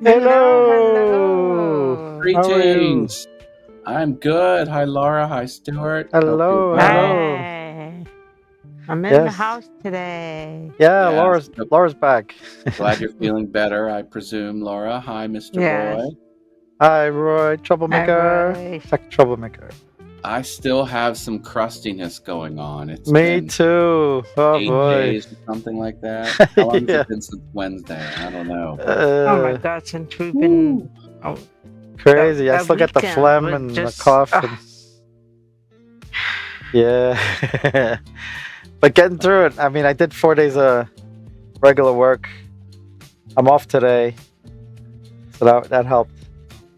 Hello. Hello. How are you? Greetings. I'm good. Hi, Laura. Hi, Stuart. Hope you're Hello. well. Hello. Hi. I'm in the Yes. house today. Yeah. Yes. Laura's back. Glad you're feeling better, I presume, Laura. Hi, Mr. Yes. Roy. Hi, Roy. Hi, Troublemaker. Roy. Troublemaker. I still have some crustiness going on. It's Me been too. Oh 8 boy. days or something like that. How long has Yeah. it been since Wednesday? I don't know. Oh my Uh, God, since we've been Woo. oh, crazy. I that still get the weekend phlegm was and the just cough. And... Yeah. But getting through it. I mean, I did 4 days of regular work. I'm off today, so that helped.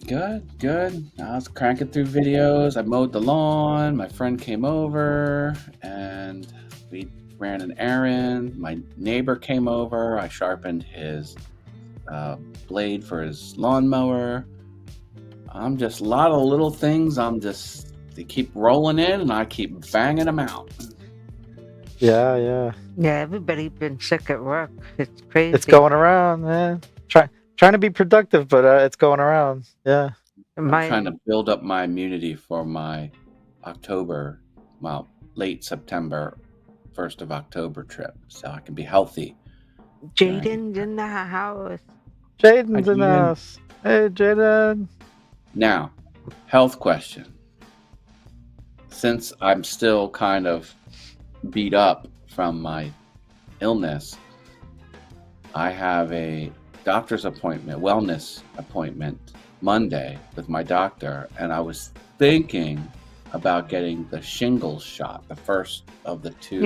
Good. I was cranking through videos. I mowed the lawn. My friend came over and we ran an errand. My neighbor came over. I sharpened his blade for his lawnmower. I'm just a lot of little things. They keep rolling in and I keep banging them out. Yeah. yeah. Everybody's been sick at work. It's crazy. It's going around, man. Trying to be productive, but it's going around. Yeah. I'm trying to build up my immunity for my October, well, late September, 1st of October trip, so I can be healthy. Jaden's in the house. Jaden's in the Jaden. house. Hey, Jaden. Now, health question. Since I'm still kind of beat up from my illness, I have a doctor's appointment, wellness appointment Monday with my doctor, and I was thinking about getting the shingles shot, the first of the two.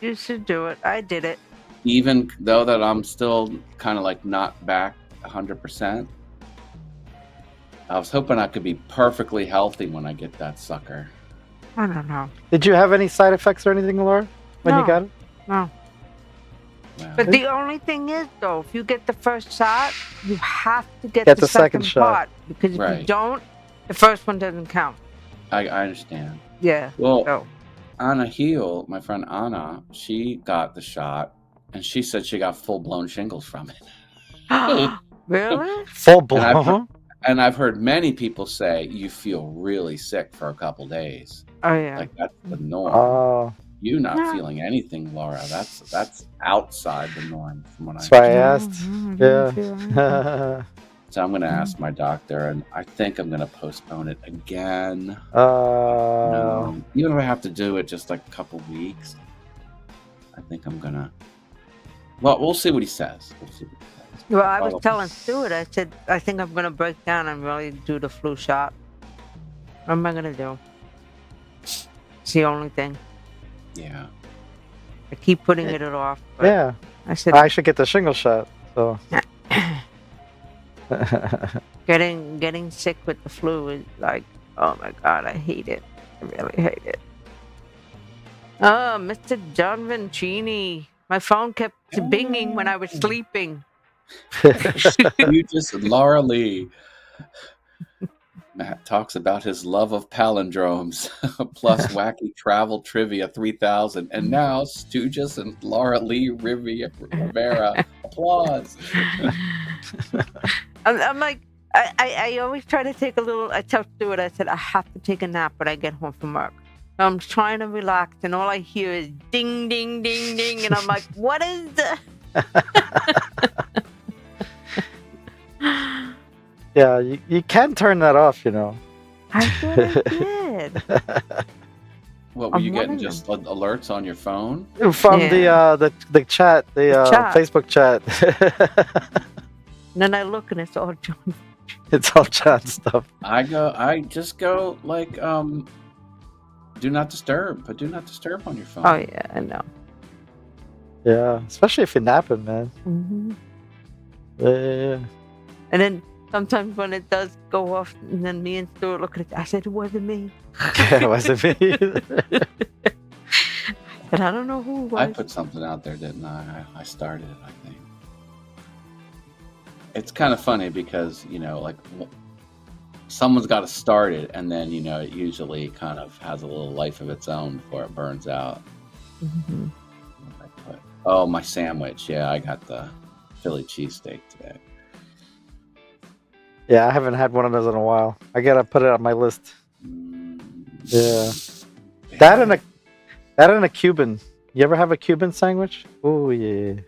You should do it. I did it. Even though that I'm still kind of like not back 100%, I was hoping I could be perfectly healthy when I get that sucker. I don't know. Did you have any side effects or anything, Laura, when you got it? No. Wow. But the only thing is, though, if you get the first shot, you have to get Get the the second second shot. part, because if you Right. don't, the first one doesn't count. I understand. Yeah. Well, So Anna Heel, my friend Anna, she got the shot, and she said she got full-blown shingles from it. really? Full blown. And I've heard many people say you feel really sick for a couple days. Oh yeah. Like that's the norm. Oh, You not Yeah. feeling anything, Laura. That's outside the norm from what that's why I No, asked. I didn't Yeah. feel anything. So I'm gonna ask my doctor, and I think I'm gonna postpone it again. Even if I have to do it just like a couple weeks, I think I'm gonna. Well, we'll see what he says. Well, I was telling Stuart, I said, I think I'm gonna break down and really do the flu shot. What am I gonna do? It's the only thing. Yeah. I keep putting it off. But Yeah. I said, I should get the shingle shot. So. getting sick with the flu is like, oh my God, I hate it. I really hate it. Oh, Mr. John Vincini. My phone kept binging when I was sleeping. You just Laura Lee. Matt talks about his love of palindromes, plus wacky travel trivia 3000, and now Stooges and Laura Lee Rivera. Applause. I'm like, I always try to take a little. I tell Stuart, I said I have to take a nap when I get home from work. So I'm trying to relax, and all I hear is ding, ding, ding, ding, and I'm like, what is the? Yeah, you can turn that off, you know. I thought I did. What were I'm you getting? wondering. Just alerts on your phone? From Yeah. the chat, the chat. Facebook chat. And then I look, and it's all John. It's all chat stuff. I just go like do not disturb. Put do not disturb on your phone. Oh yeah, I know. Yeah, especially if you're napping, man. Mm-hmm. Yeah. And then sometimes when it does go off, and then me and Stuart look at it, I said it wasn't me. It wasn't me. But I don't know who it was. I put something out there, didn't I? I started it, I think. It's kind of funny because, like someone's got to start it, and then, it usually kind of has a little life of its own before it burns out. Mm-hmm. Oh, my sandwich. Yeah, I got the Philly cheesesteak today. Yeah, I haven't had one of those in a while. I gotta put it on my list. Yeah. That and a Cuban. You ever have a Cuban sandwich? Oh yeah.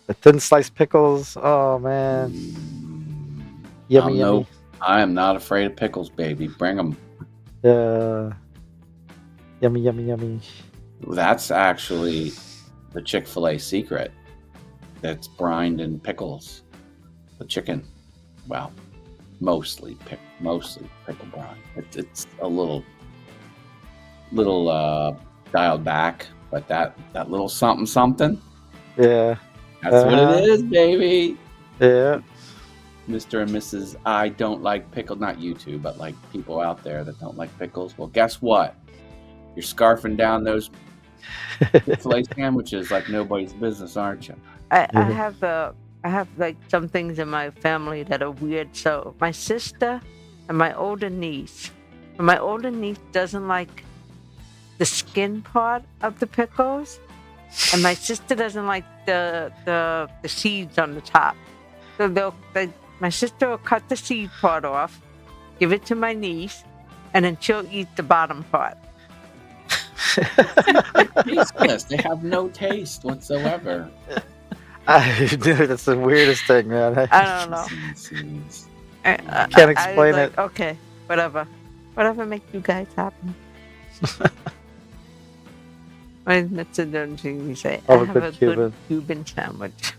The thin sliced pickles. Oh man. Yummy, yummy. I am not afraid of pickles, baby. Bring them. Yeah. Yummy, yummy, yummy. That's actually the Chick-fil-A secret. That's brined in pickles. The chicken. Well, mostly pickle brine. It's a little dialed back, but that little something. Yeah. That's what it is, baby. Yeah. Mr. and Mrs. I don't like pickles. Not you two, but like people out there that don't like pickles. Well, guess what? You're scarfing down those Chick-fil-A sandwiches like nobody's business, aren't you? I have like some things in my family that are weird. So my sister and my older niece. My older niece doesn't like the skin part of the pickles, and my sister doesn't like the seeds on the top. So my sister will cut the seed part off, give it to my niece, and then she'll eat the bottom part. Tasteless. They have no taste whatsoever. Dude, that's the weirdest thing, man. I don't know. I can't explain like, it. Okay, whatever makes you guys happy. That's another thing we say. Oh, I have a good Cuban sandwich.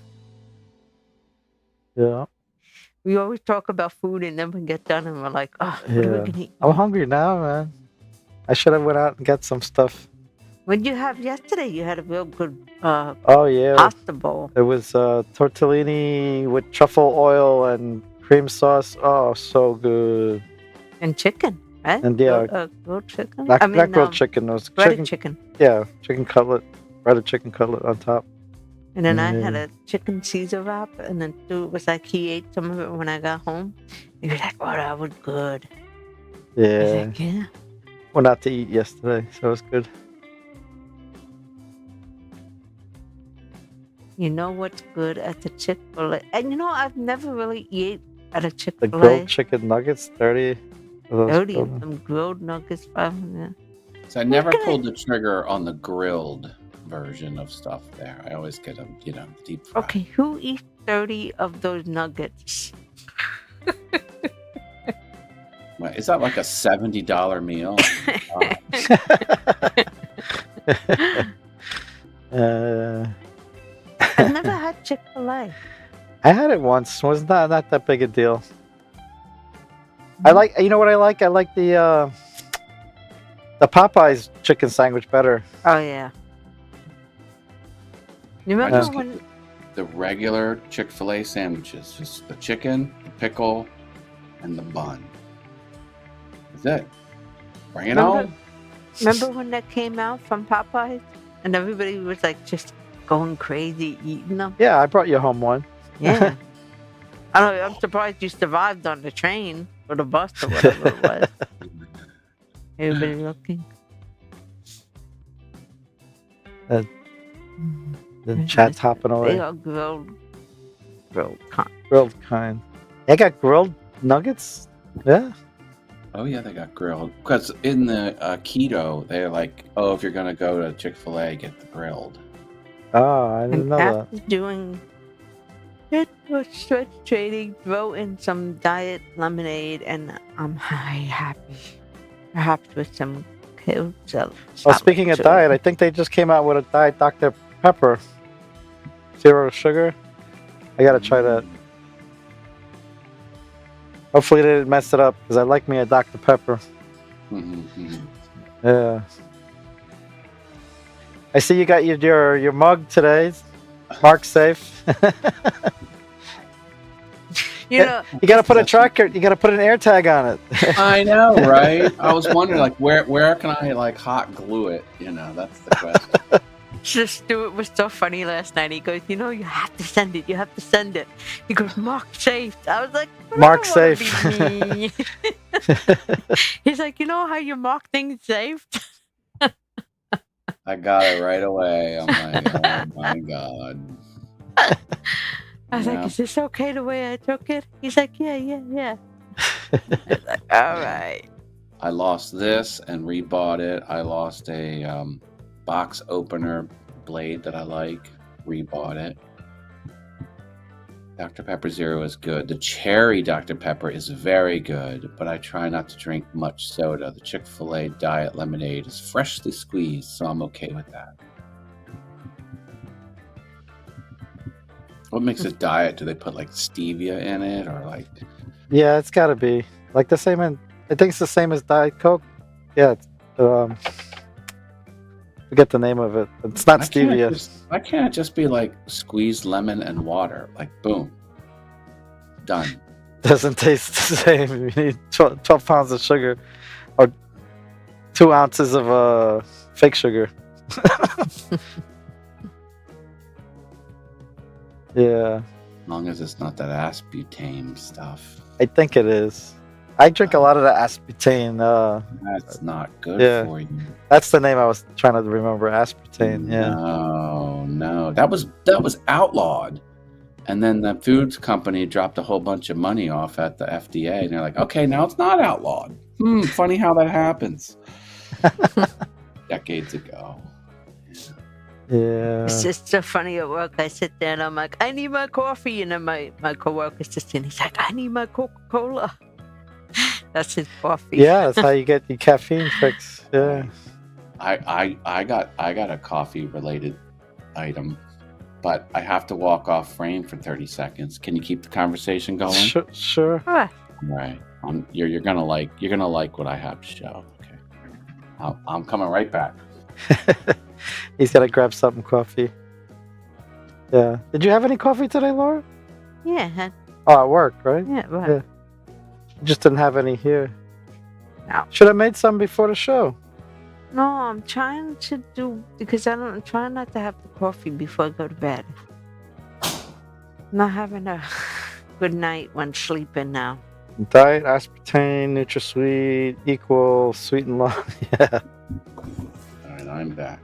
Yeah. We always talk about food and then we get done and we're like, oh, what are we gonna eat? I'm hungry now, man. I should have went out and got some stuff. What did you have yesterday? You had a real good oh yeah, pasta bowl. It was tortellini with truffle oil and cream sauce. Oh, so good. And chicken, right? And yeah, grilled chicken. Not grilled chicken. It was breaded chicken. Yeah, chicken cutlet, breaded chicken cutlet on top. And then I had a chicken Caesar wrap, and then Stu was like, he ate some of it when I got home. He was like, oh, that was good. Yeah. I was like, yeah. Went out to eat yesterday, so it was good. You know what's good at the Chick-fil-A? And you know, I've never really ate at a Chick-fil-A. The grilled chicken nuggets, 30. 30 of them grilled nuggets. Yeah. So I never pulled the trigger on the grilled version of stuff there. I always get them, deep fried. Okay, who eats 30 of those nuggets? Wait, is that like a $70 meal? I've never had Chick-fil-A. I had it once. It was not that big a deal. I like, you know what I like? I like the Popeyes chicken sandwich better. Oh yeah. You remember when the regular Chick-fil-A sandwiches, just the chicken, the pickle, and the bun. That's it. Bring it on. Remember when that came out from Popeyes? And everybody was like just going crazy eating them? Yeah, I brought you home one. Yeah. I don't know, I'm surprised you survived on the train or the bus or whatever it was. Everybody looking. The chat's hopping away. They are grilled kind. Grilled kind. They got grilled nuggets? Yeah. Oh yeah, they got grilled. Because in the keto, they're like, oh, if you're gonna go to Chick-fil-A, get the grilled. Oh, I didn't know that. After doing stretch training, throw in some diet lemonade, and I'm happy. Perhaps with some kale salad. Oh, speaking of diet, I think they just came out with a diet Dr. Pepper. 0 sugar. I gotta try that. Hopefully they didn't mess it up, because I like me a Dr. Pepper. Yeah. I see you got your mug today. Mark safe. You know, you gotta put a tracker. You gotta put an air tag on it. I know, right? I was wondering, like, where can I like hot glue it? That's the question. Just Stuart was so funny last night. He goes, you have to send it. You have to send it. He goes, Mark safe. I was like, Mark safe. He's like, you know how you mark things safe? I got it right away. I'm like, oh my god. I was like, Yeah. is this okay the way I took it? He's like, yeah. I was like, all right. I lost this and rebought it. I lost a box opener blade that I like. Rebought it. Dr. Pepper Zero is good. The cherry Dr. Pepper is very good, but I try not to drink much soda. The Chick-fil-A Diet Lemonade is freshly squeezed, so I'm okay with that. What makes it diet? Do they put like stevia in it or like? Yeah, it's got to be like the same. I think it's the same as Diet Coke. Yeah. Forget the name of it. It's not stevia. Why can't it just be like squeezed lemon and water? Like boom, done. Doesn't taste the same. You need 12 pounds of sugar or 2 ounces of fake sugar. Yeah. As long as it's not that aspartame stuff. I think it is. I drink a lot of the aspartame. That's not good for you. That's the name I was trying to remember. Aspartame. Yeah. No. That was outlawed. And then the foods company dropped a whole bunch of money off at the FDA, and they're like, okay, now it's not outlawed. Funny how that happens. Decades ago. Yeah. It's just so funny at work. I sit there and I'm like, I need my coffee. And then my coworker's just in. He's like, I need my Coca-Cola. That's his coffee. Yeah, that's how you get your caffeine fix. Yeah. I got a coffee related item, but I have to walk off frame for 30 seconds. Can you keep the conversation going? Sure. Right. You're gonna like what I have to show. Okay. I'm coming right back. He's gotta grab something coffee. Yeah. Did you have any coffee today, Laura? Yeah. Oh, at work, right? Yeah, right. Yeah. Just didn't have any here. No. Should have made some before the show. No, I'm trying to do because I'm trying not to have the coffee before I go to bed. Not having a good night when sleeping now. Diet, aspartame, NutraSweet, equal, sweet and low. Yeah. All right, I'm back.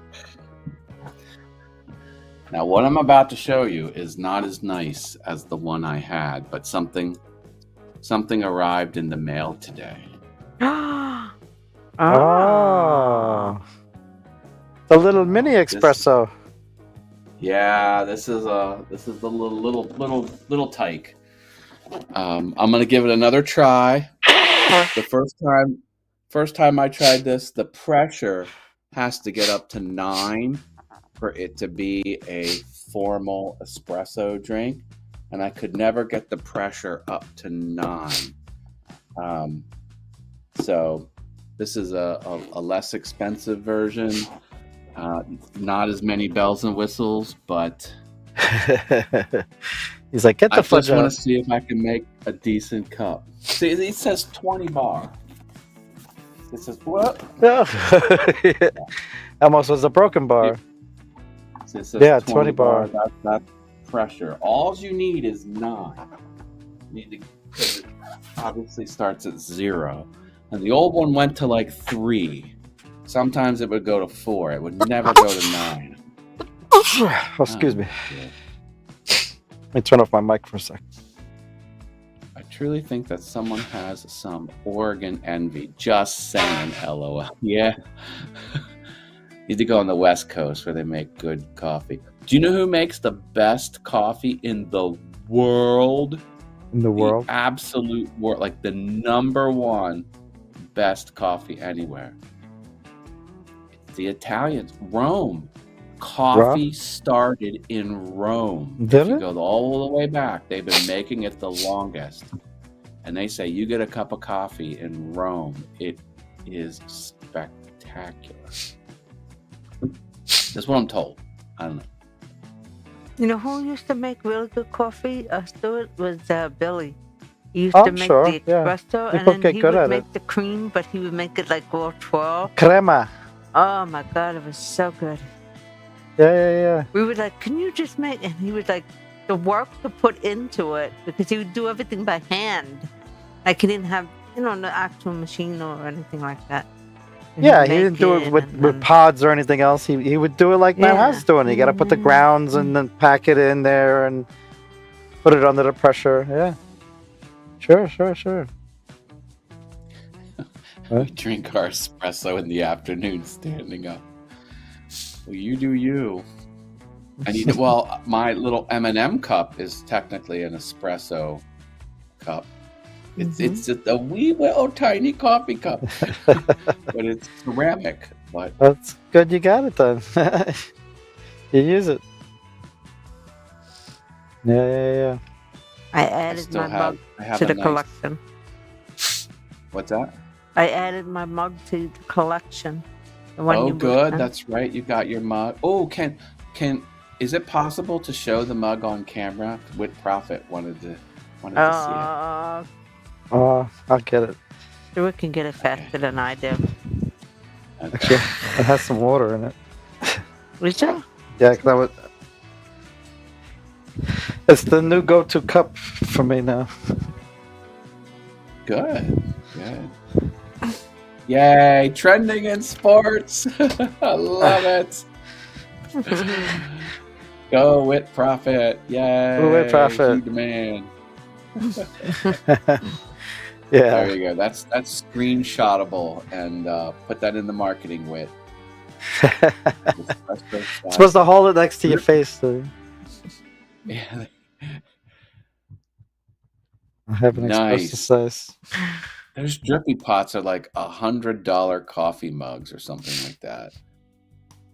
Now, what I'm about to show you is not as nice as the one I had, but something arrived in the mail today. Oh. The little mini espresso. This is the little tyke. I'm gonna give it another try. The first time I tried this, the pressure has to get up to 9 for it to be a formal espresso drink, and I could never get the pressure up to 9. So this is a less expensive version. Not as many bells and whistles, but he's like, get the fudge I just want out. to see if I can make a decent cup. See, it says 20 bar. It says what? Almost was a broken bar. It says Yeah, 20 bar. That's pressure. All you need is 9. Because it obviously starts at 0. And the old one went to like 3. Sometimes it would go to 4. It would never go to 9. Oh, excuse me. Let me turn off my mic for a sec. I truly think that someone has some Oregon envy. Just saying, LOL. Yeah. Need to go on the West Coast where they make good coffee. Do you know who makes the best coffee in the world? In the world? The absolute world. Like the number one best coffee anywhere. The Italians. Rome. Coffee started in Rome. Did You it? go all the way back. They've been making it the longest. And they say you get a cup of coffee in Rome, it is spectacular. That's what I'm told. I don't know. You know who used to make really good coffee? Stuart was Billy. He used Oh, to make sure, the yeah. espresso, People and get then he good would at make it. the cream, but he would make it like all twirl. Crema. Oh my god, it was so good. Yeah. We would like, can you just make? And he would like the work to put into it because he would do everything by hand. Like he didn't have, the actual machine or anything like that. And Yeah, he'd he didn't make do it with and pods or anything else. He would do it like Matt Yeah. House doing. You got to put the grounds and then pack it in there and Put it under the pressure. Yeah. Sure. We drink our espresso in the afternoon standing up. Well, you do you. I need to, well, my little M&M cup is technically an espresso cup. It's just a wee little tiny coffee cup, but it's ceramic. But That's good. You got it then. You use it. Yeah. I added my mug to the collection. What's that? I added my mug to the collection. Oh, good. That's right. You got your mug. Oh, is it possible to show the mug on camera? With Profit wanted to see it. Oh, I'll get it. Sure, can get it faster than I do. Okay. Actually, it has some water in it. Is it? Yeah, that would. It's the new go-to cup for me now. Good. Yay! Trending in sports. I love it. Go with Profit. Yay! Go with Profit. Huge demand. Yeah. There you go. That's screenshotable, and put that in the marketing wit. Supposed to hold it next to your face, though. Yeah. I haven't Nice. expressed the size. Those drippy pots are like $100 coffee mugs or something like that.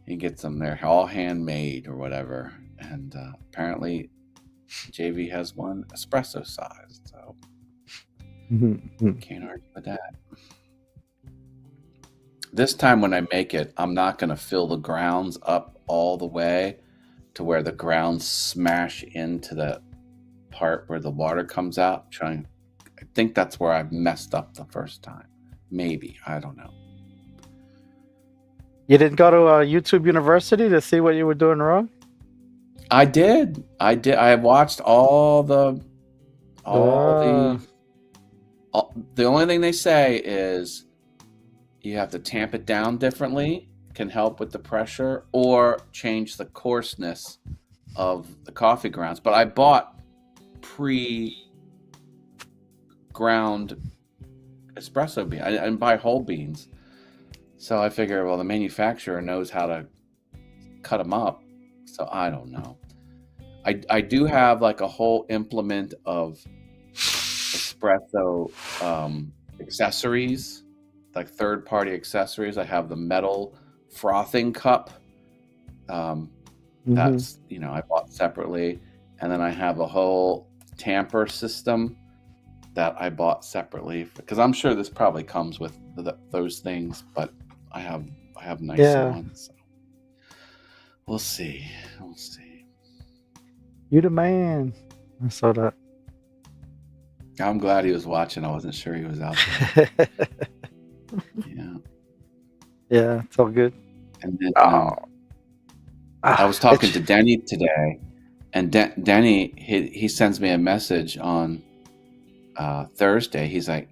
He gets them there, all handmade or whatever. And apparently, JV has one espresso size, so can't argue with that. This time when I make it, I'm not going to fill the grounds up all the way to where the grounds smash into the part where the water comes out. I think that's where I messed up the first time. Maybe. I don't know. You didn't go to YouTube University to see what you were doing wrong? I did. I watched the only thing they say is you have to tamp it down differently, can help with the pressure, or change the coarseness of the coffee grounds. But I bought pre-ground espresso beans. I didn't buy whole beans. So I figure, well, the manufacturer knows how to cut them up. So I don't know. I do have like a whole implement of espresso accessories, like third-party accessories. I have the metal frothing cup. That's, I bought separately. And then I have a whole tamper system that I bought separately, because I'm sure this probably comes with those things, but I have nice ones. So. We'll see. You the man. I saw that. I'm glad he was watching. I wasn't sure he was out there. Yeah. Yeah, it's all good. And then I was talking to Denny today, and Denny, he sends me a message on Thursday. He's like,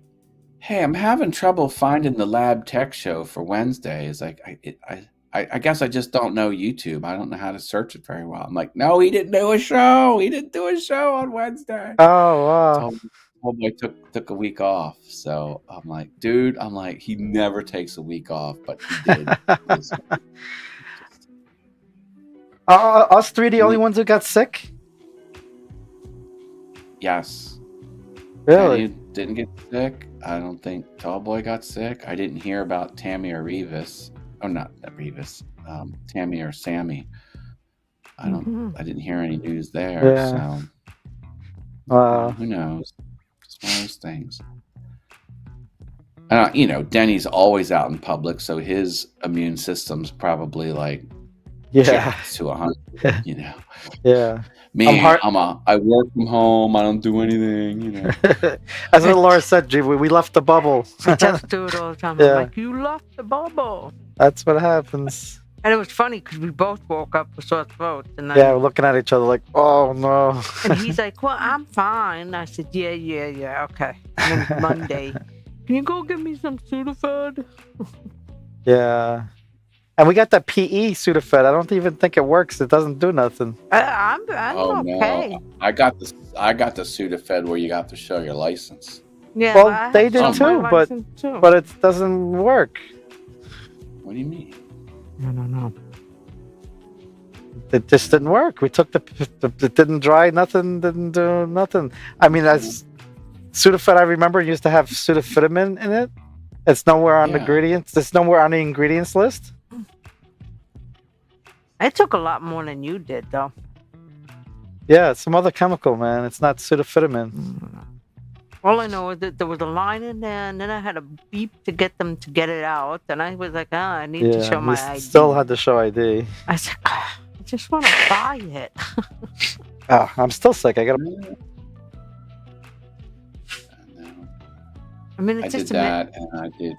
"Hey, I'm having trouble finding the Lab Tech Show for Wednesday." He's like, I guess I just don't know YouTube. I don't know how to search it very well. I'm like, no, he didn't do a show. He didn't do a show on Wednesday. Oh, wow. Homeboy took a week off. So I'm like, dude, he never takes a week off, but he did. Us three the only ones who got sick? Yes. Really? Danny didn't get sick. I don't think Tallboy got sick. I didn't hear about Tammy or Revis. Oh, not Revis. Tammy or Sammy. I didn't hear any news there. Yeah. So who knows? It's one of those things. Denny's always out in public, so his immune system's probably like jacked to 100. Yeah. Me, I work from home. I don't do anything. As Laura said, G, we left the bubble. I just do it all the time. I'm like, you left the bubble. That's what happens. And it was funny because we both woke up with sore throats. And we're looking at each other like, oh no. And he's like, well, I'm fine. I said, yeah, okay. And then Monday, can you go get me some Sudafed? Yeah. And we got that PE Sudafed. I don't even think it works. It doesn't do nothing. I'm Oh okay. no, I got the Sudafed where you got to show your license. Yeah, Well, I they have did some too, my but- license too. But it doesn't work. What do you mean? I don't know. It just didn't work. We took it didn't dry, nothing, didn't do nothing. I mean, as Sudafed, I remember used to have Sudafed in it. It's nowhere on the Yeah. ingredients. It's nowhere on the ingredients list. It took a lot more than you did, though. Yeah, it's some other chemical, man. It's not Sudafed. All I know is that there was a line in there, and then I had a beep to get them to get it out, and I was like, I need to show my ID. Still had to show ID. I said, I just want to buy it. I'm still sick. I gotta. I mean, I it's did just that, and I did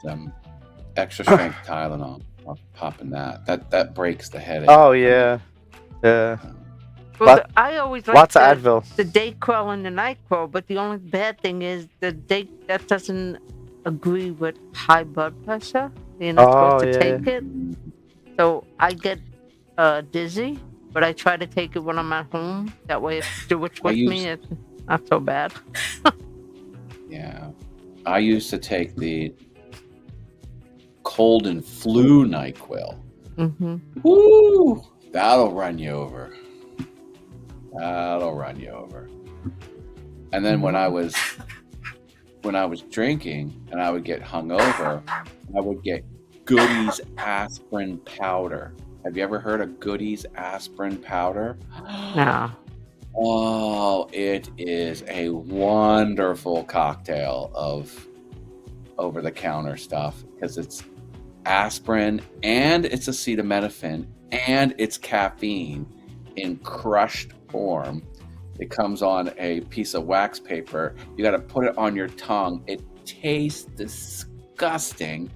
extra strength Tylenol. I'm popping that. That breaks the headache. Oh yeah, yeah. Well, I always like Lots of Advil. the Dayquil and the NyQuil, but the only bad thing is that doesn't agree with high blood pressure. You're not supposed to take it. So I get dizzy, but I try to take it when I'm at home. That way, if it's with me, it's not so bad. Yeah. I used to take the cold and flu NyQuil. Mm-hmm. Woo! That'll run you over. That'll run you over. And then when I was drinking and I would get hungover, I would get Goody's aspirin powder. Have you ever heard of Goody's aspirin powder? No. Oh, it is a wonderful cocktail of over-the-counter stuff because it's aspirin and it's acetaminophen and it's caffeine in crushed form. It comes on a piece of wax paper. You got to put it on your tongue. It tastes disgusting.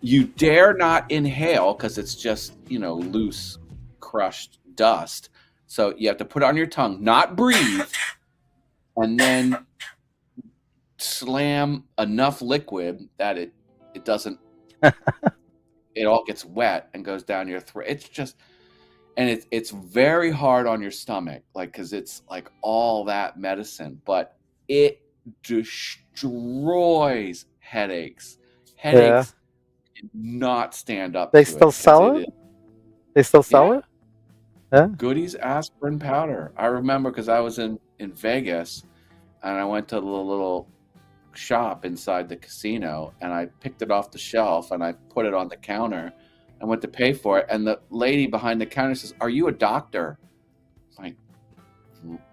You dare not inhale because it's just, loose, crushed dust. So you have to put it on your tongue, not breathe, and then slam enough liquid that it doesn't, it all gets wet and goes down your throat. It's just, and it's very hard on your stomach, because it's like all that medicine, but it destroys headaches. Headaches did not stand up. They still sell it? They still sell it? Yeah. Goody's aspirin powder. I remember because I was in Vegas and I went to the little shop inside the casino and I picked it off the shelf and I put it on the counter. I went to pay for it and the lady behind the counter says, "Are you a doctor?" I'm like,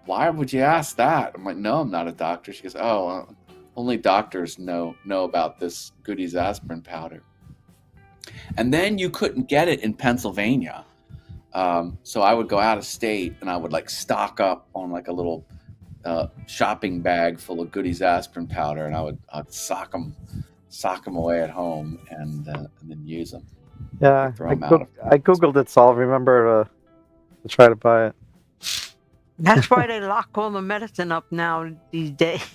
"Why would you ask that?" I'm like, "No, I'm not a doctor." She goes, "Oh, only doctors know about this Goody's aspirin powder." And then you couldn't get it in Pennsylvania. So I would go out of state and I would stock up on a little shopping bag full of Goody's aspirin powder, and I'd sock them away at home and then use them. Yeah, I googled it, so I'll remember to try to buy it. That's why they lock all the medicine up now these days.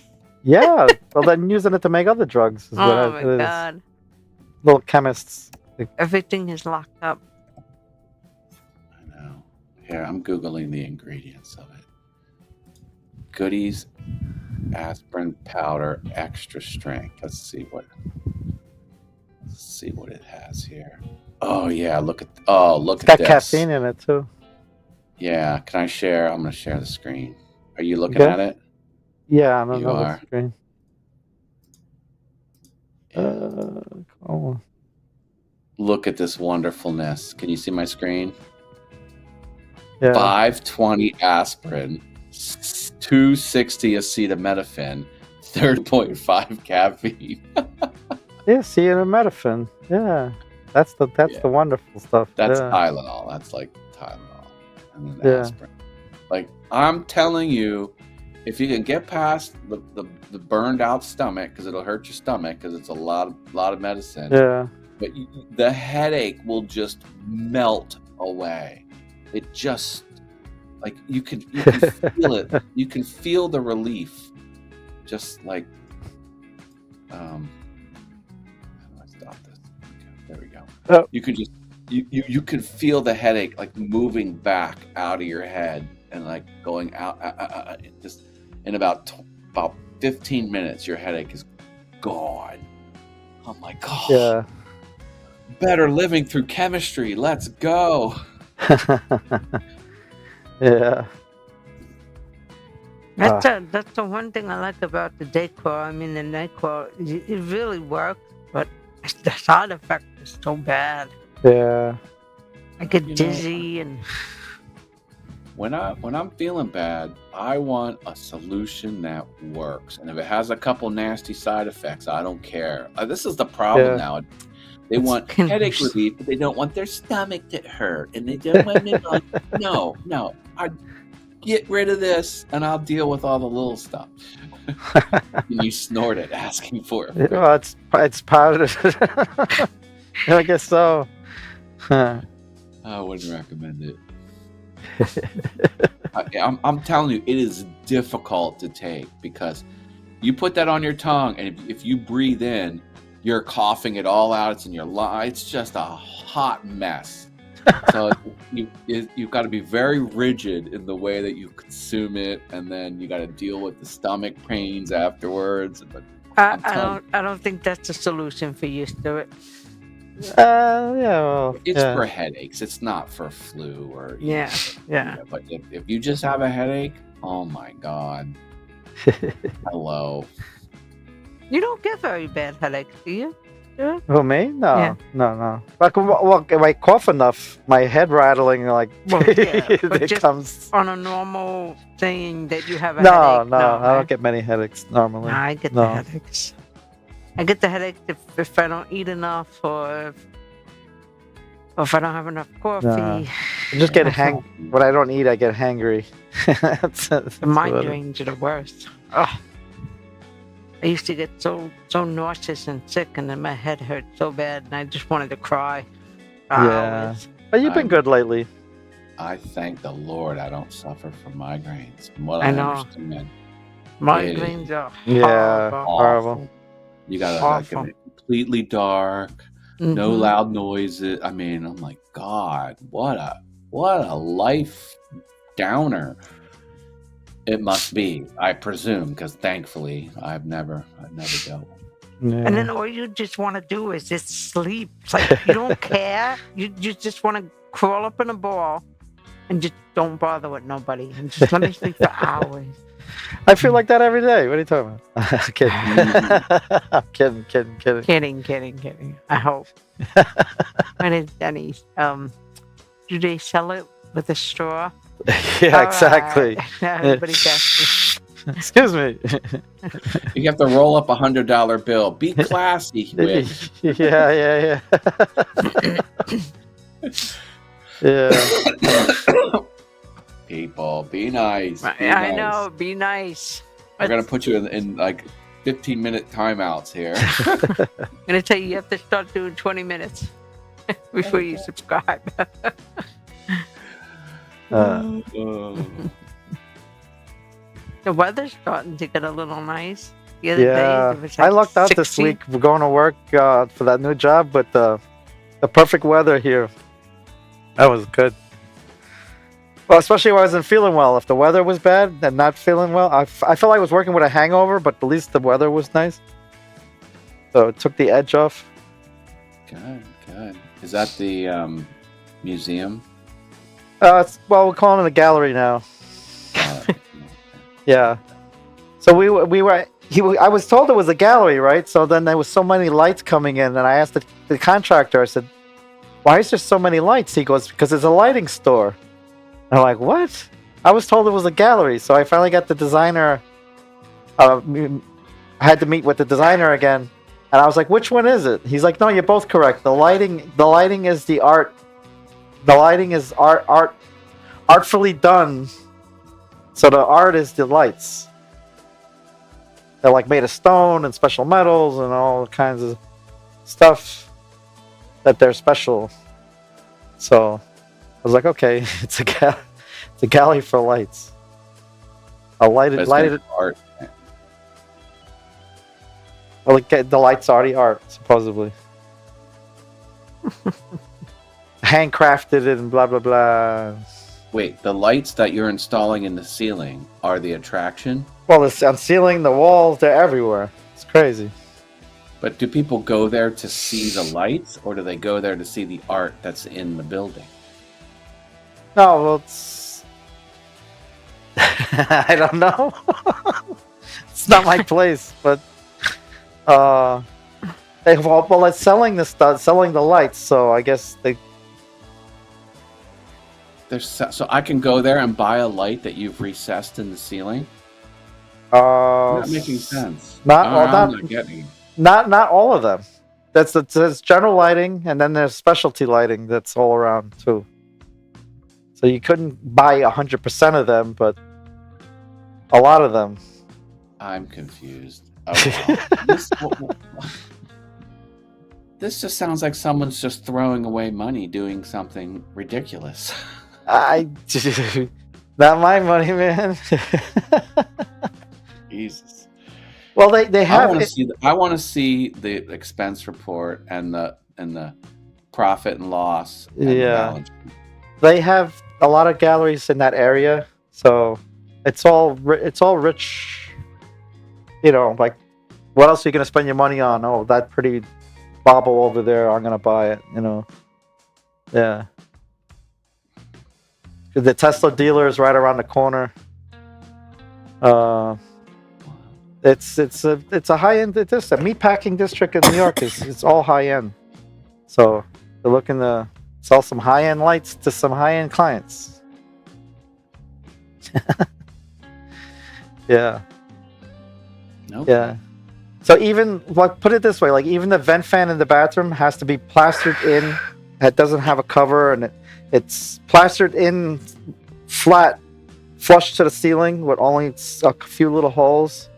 Yeah, well then using it to make other drugs is Oh what my it god! is. Little chemists. Everything is locked up. Here, I'm Googling the ingredients of it. Goody's aspirin powder, extra strength. Let's see what it has here. Oh yeah, look at It's this. got caffeine in it too. Yeah, can I share? I'm going to share the screen. Are you looking at it? Yeah, I'm on You the are. screen. Look at this wonderfulness. Can you see my screen? Yeah. 520 aspirin, 260 acetaminophen, 30.5 caffeine. Yeah, acetaminophen. Yeah, that's the wonderful stuff. That's yeah. Tylenol. That's like Tylenol, and then aspirin. I'm telling you, if you can get past the burned out stomach, because it'll hurt your stomach, because it's a lot of medicine. Yeah. But the headache will just melt away. It just you can feel it. You can feel the relief. Just like how do I stop this? Okay, there we go. Oh. You you could feel the headache like moving back out of your head and like going out, just in about 15 minutes your headache is gone. I'm like, oh, Yeah. better living through chemistry, let's go. Yeah. That's the one thing I like about the Dayquil. I mean, the NyQuil, it really works, but the side effect is so bad. Yeah. I get dizzy and. When I'm feeling bad, I want a solution that works, and if it has a couple nasty side effects, I don't care. This is the problem now. They want headache relief, but they don't want their stomach to hurt, and they don't want me like, no, I get rid of this, and I'll deal with all the little stuff. And you snort it, asking for it. Well, it's powdered. I guess so. I wouldn't recommend it. I'm telling you, it is difficult to take because you put that on your tongue, and if you breathe in, you're coughing it all out. It's in your lungs. It's just a hot mess. So you've got to be very rigid in the way that you consume it, and then you got to deal with the stomach pains afterwards. But I don't think that's a solution for you, Stuart. Yeah, well, it's for headaches. It's not for flu or yeah. But if you just have a headache, oh my God, hello. You don't get very bad headaches, do you? Yeah. Who, me? No, Yeah. no. Like, well, if I cough enough, my head rattling, like, Well, yeah, but it just comes. on a normal thing that you have a No, headache. I don't get many headaches normally. No, I get No. the headaches. I get the headache if I don't eat enough or if I don't have enough coffee. No. I just get when I don't eat, I get hangry. that's The migraines are the worst. Ugh. I used to get so nauseous and sick, and then my head hurt so bad, and I just wanted to cry. Yeah. Hours. But you've been good lately. I thank the Lord I don't suffer from migraines. From what I I know. understand, Migraines are Yeah, horrible. horrible. you gotta Awful. like it completely dark, no Mhm. loud noises. I mean, I'm like, God, what a life downer it must be. I presume, because thankfully I've never dealt with it. Yeah. And then all you just want to do is just sleep. It's like you don't care. You just want to crawl up in a ball and just don't bother with nobody and just let me sleep for hours. I feel like that every day. What are you talking about? Kidding. I'm kidding. Kidding. I hope. My name's Denny. Do they sell it with a straw? Yeah, All exactly. right. Everybody gets Excuse me. You have to roll up $100 bill. Be classy, Wick. Yeah. Yeah. People, be nice. Be I nice. know. Be nice. We're gonna put you in like 15-minute timeouts here. I'm gonna tell you have to start doing 20 minutes before you subscribe. Oh. The weather's starting to get a little nice. The other Yeah. days it was I like lucked out 60. this week. We're going to work for that new job, but the perfect weather here. That was good. Well, especially when I wasn't feeling well. If the weather was bad and not feeling well, I felt like I was working with a hangover, but at least the weather was nice. So it took the edge off. Good. Is that the museum? Well, we're calling it a gallery now. Yeah. So we were. I was told it was a gallery, right? So then there was so many lights coming in, and I asked the contractor. I said, "Why is there so many lights?" He goes, "Because it's a lighting store." And I'm like, "What?" I was told it was a gallery. So I finally got the designer. I had to meet with the designer again, and I was like, "Which one is it?" He's like, "No, you're both correct. The lighting is the art. The lighting is artfully done. So the art is the lights. They're like made of stone and special metals and all kinds of stuff that they're special." So I was like, "Okay, it's a gallery for lights. A lighted art. Well, the lights are the art, supposedly." handcrafted and blah blah blah. Wait, the lights that you're installing in the ceiling are the attraction? Well, it's on ceiling, the walls, they're everywhere. It's crazy. But do people go there to see the lights, or do they go there to see the art that's in the building? No, well, it's I don't know. It's not my place, but well, it's selling the stuff, selling the lights. So I guess they. So I can go there and buy a light that you've recessed in the ceiling. Not making sense. I'm not getting it. Not all of them. There's general lighting, and then there's specialty lighting that's all around too. So you couldn't buy 100% of them, but a lot of them. I'm confused. Oh, well. This just sounds like someone's just throwing away money doing something ridiculous. Not my money, man. Jesus. Well, they have. I want to see the expense report and the profit and loss. And the balance sheet. They have a lot of galleries in that area, so it's all rich. You know, like what else are you gonna spend your money on? Oh, that pretty bauble over there, I'm gonna buy it. You know, yeah. The Tesla dealer is right around the corner. It's a high end. It's a meatpacking district in New York. It's all high end. So they're looking to sell some high end lights to some high end clients. Yeah. Nope. Yeah. So even like put it this way, like even the vent fan in the bathroom has to be plastered in. It doesn't have a cover, and it's plastered in flat, flush to the ceiling with only a few little holes.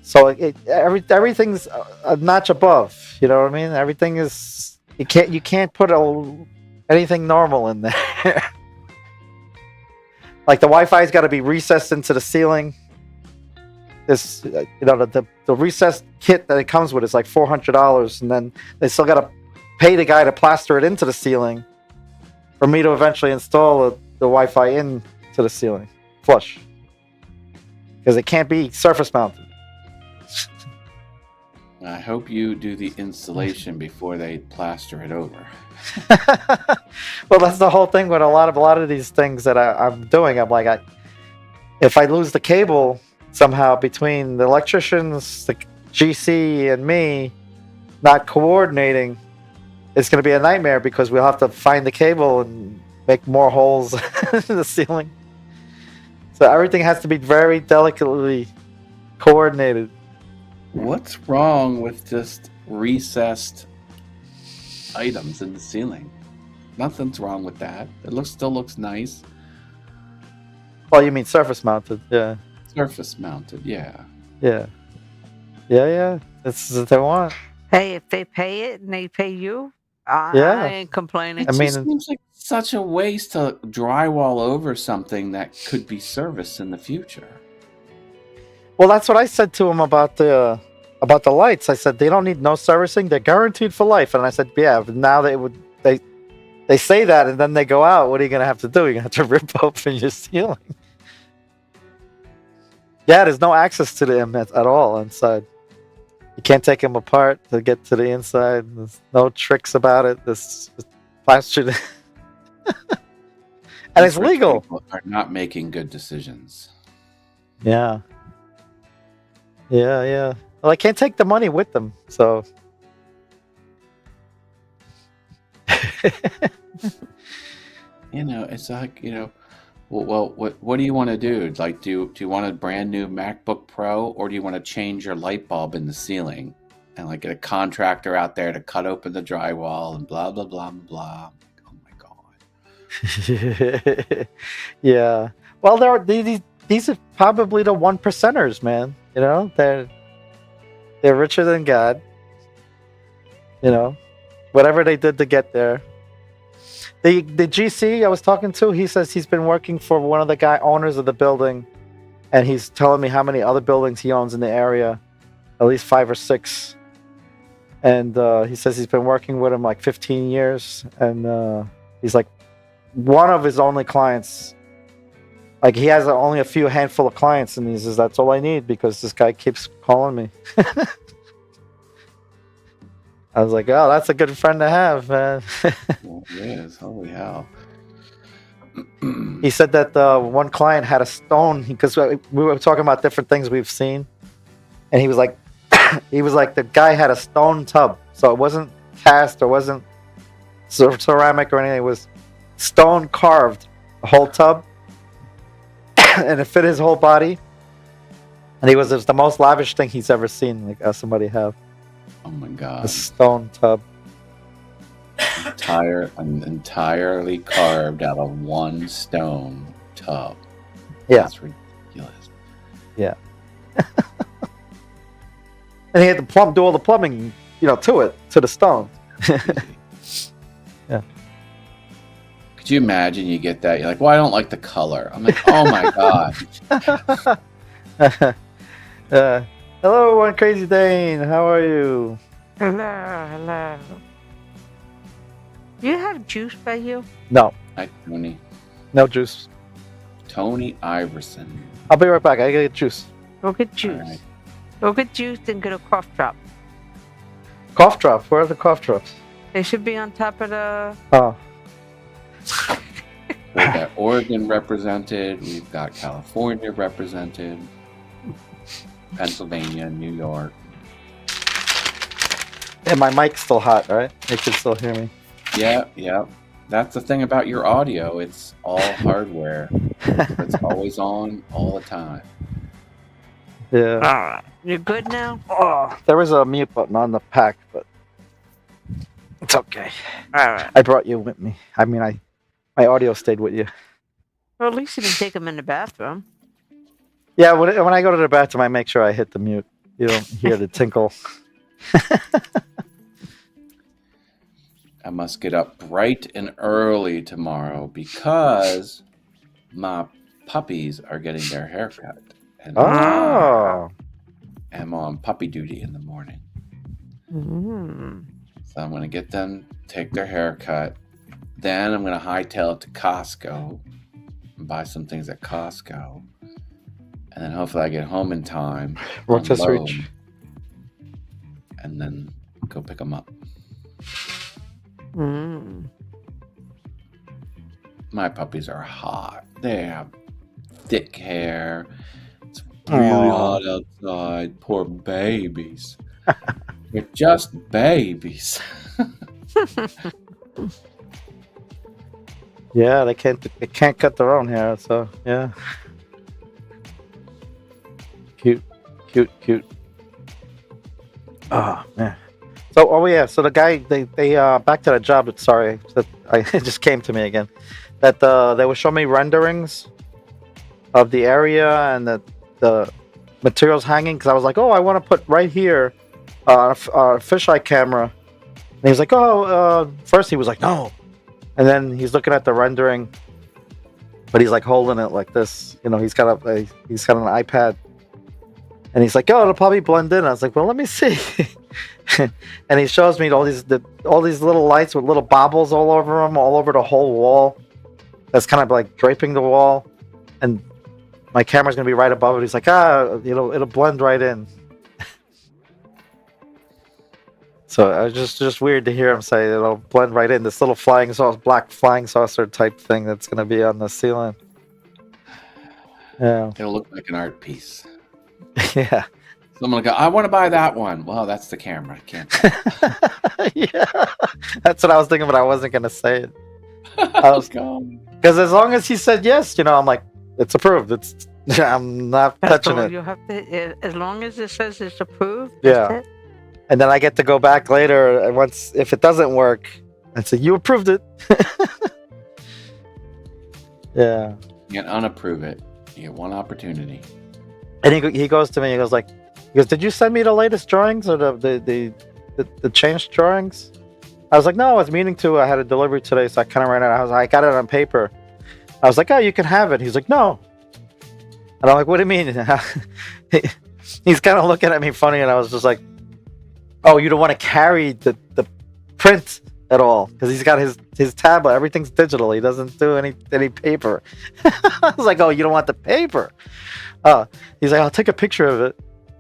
So everything's a notch above. You know what I mean? Everything is you can't put anything normal in there. Like the Wi-Fi's got to be recessed into the ceiling. This the recessed kit that it comes with is like $400, and then they still got to pay the guy to plaster it into the ceiling for me to eventually install the Wi-Fi into the ceiling flush, because it can't be surface mounted. I hope you do the installation before they plaster it over. Well, that's the whole thing with a lot of these things that I'm doing. I'm like, if I lose the cable somehow between the electricians, the GC, and me not coordinating, it's going to be a nightmare because we'll have to find the cable and make more holes in the ceiling. So everything has to be very delicately coordinated. What's wrong with just recessed items in the ceiling? Nothing's wrong with that. It still looks nice. Oh, you mean surface mounted? Yeah. Surface mounted, yeah. Yeah. That's what they want. Hey, if they pay it and they pay you, I ain't complaining. It just seems like such a waste to drywall over something that could be serviced in the future. Well, that's what I said to him about the lights. I said they don't need no servicing; they're guaranteed for life. And I said, yeah, but now they say that, and then they go out. What are you gonna have to do? You're gonna have to rip open your ceiling. Yeah, there's no access to them at all inside. You can't take them apart to get to the inside. There's no tricks about it. This plastered, and it's legal. People are not making good decisions. Yeah. Well, I can't take the money with them, so. It's like, well, what do you want to do? Like, do you want a brand new MacBook Pro, or do you want to change your light bulb in the ceiling and like get a contractor out there to cut open the drywall and blah blah blah blah? Oh my god. Yeah. Well, these are probably the 1%ers, man. They're richer than God. Whatever they did to get there. The GC I was talking to, he says he's been working for one of the owners of the building, and he's telling me how many other buildings he owns in the area, at least 5 or 6. and he says he's been working with him like 15 years, and he's like one of his only clients. Like he has only a few handful of clients, and he says that's all I need because this guy keeps calling me. I was like, oh, that's a good friend to have, man. Well, it is. Holy hell. He said that one client had a stone because we were talking about different things we've seen, and he was like, the guy had a stone tub, so it wasn't cast or wasn't ceramic or anything. It was stone carved, the whole tub, and it fit his whole body. And it was the most lavish thing he's ever seen, like somebody have. Oh my god! A stone tub. Entirely carved out of one stone tub. Yeah. That's ridiculous. Yeah. And he had to do all the plumbing, to the stone. Yeah. Could you imagine you get that? You're like, well, I don't like the color. I'm like, oh my god. Hello, One Crazy Dane. How are you? Hello. Do you have juice by you? No, Hi, Tony. no juice. Tony Iverson. I'll be right back. I gotta get juice. Go get juice. Alright. Go get juice and get a cough drop. Cough drop. Where are the cough drops? They should be on top of the... Oh, We've got Oregon represented. We've got California represented. Pennsylvania, New York. and my mic's still hot, right? You can still hear me. Yeah. That's the thing about your audio. It's all hardware. It's always on all the time. Yeah. Alright. You're good now? Oh, there was a mute button on the pack, but it's okay. Alright. I brought you with me. I mean, my audio stayed with you. Well, at least you didn't take them in the bathroom. Yeah, when I go to the bathroom, I make sure I hit the mute. You don't hear the tinkle. I must get up bright and early tomorrow because my puppies are getting their haircut. And Oh. I'm on puppy duty in the morning. Mm. So I'm going to get them, take their haircut. Then I'm going to hightail it to Costco and buy some things at Costco. And then hopefully I get home in time. What's this unload, reach? And then go pick them up. Mm. My puppies are hot. They have thick hair. It's really Aw. hot outside. Poor babies. They're just babies. Yeah, they can't cut their own hair, so yeah. Cute. Oh man. So so the guy they back to the job. Sorry, it just came to me again. That they were showing me renderings of the area and the materials hanging, because I was like, oh, I want to put right here a fisheye camera. And he was like, first he was like, no. And then he's looking at the rendering, but he's like holding it like this. He's got an iPad. And he's like, oh, it'll probably blend in. I was like, well, let me see. And he shows me all these little lights with little bobbles all over them, all over the whole wall. That's kind of like draping the wall. And my camera's going to be right above it. He's like, it'll blend right in. So it's just weird to hear him say it'll blend right in. This little black flying saucer type thing that's going to be on the ceiling. Yeah. It'll look like an art piece. Yeah. Someone will go, I want to buy that one. Well, that's the camera. I can't. Yeah. That's what I was thinking, but I wasn't going to say it. Because as long as he said yes, I'm like, it's approved. I'm not touching it. You have to, as long as it says it's approved. Yeah. That's it. And then I get to go back later, and if it doesn't work, and say, you approved it. Yeah. You can unapprove it. You get one opportunity. And he goes to me, he goes, did you send me the latest drawings or the changed drawings? I was like, no, I was meaning to. I had a delivery today, so I kind of ran out. I got it on paper. I was like, oh, you can have it. He's like, no. And I'm like, what do you mean? He's kind of looking at me funny, and I was just like, Oh, you don't want to carry the print at all because he's got his tablet. Everything's digital. He doesn't do any paper. I was like, oh, you don't want the paper. He's like, I'll take a picture of it.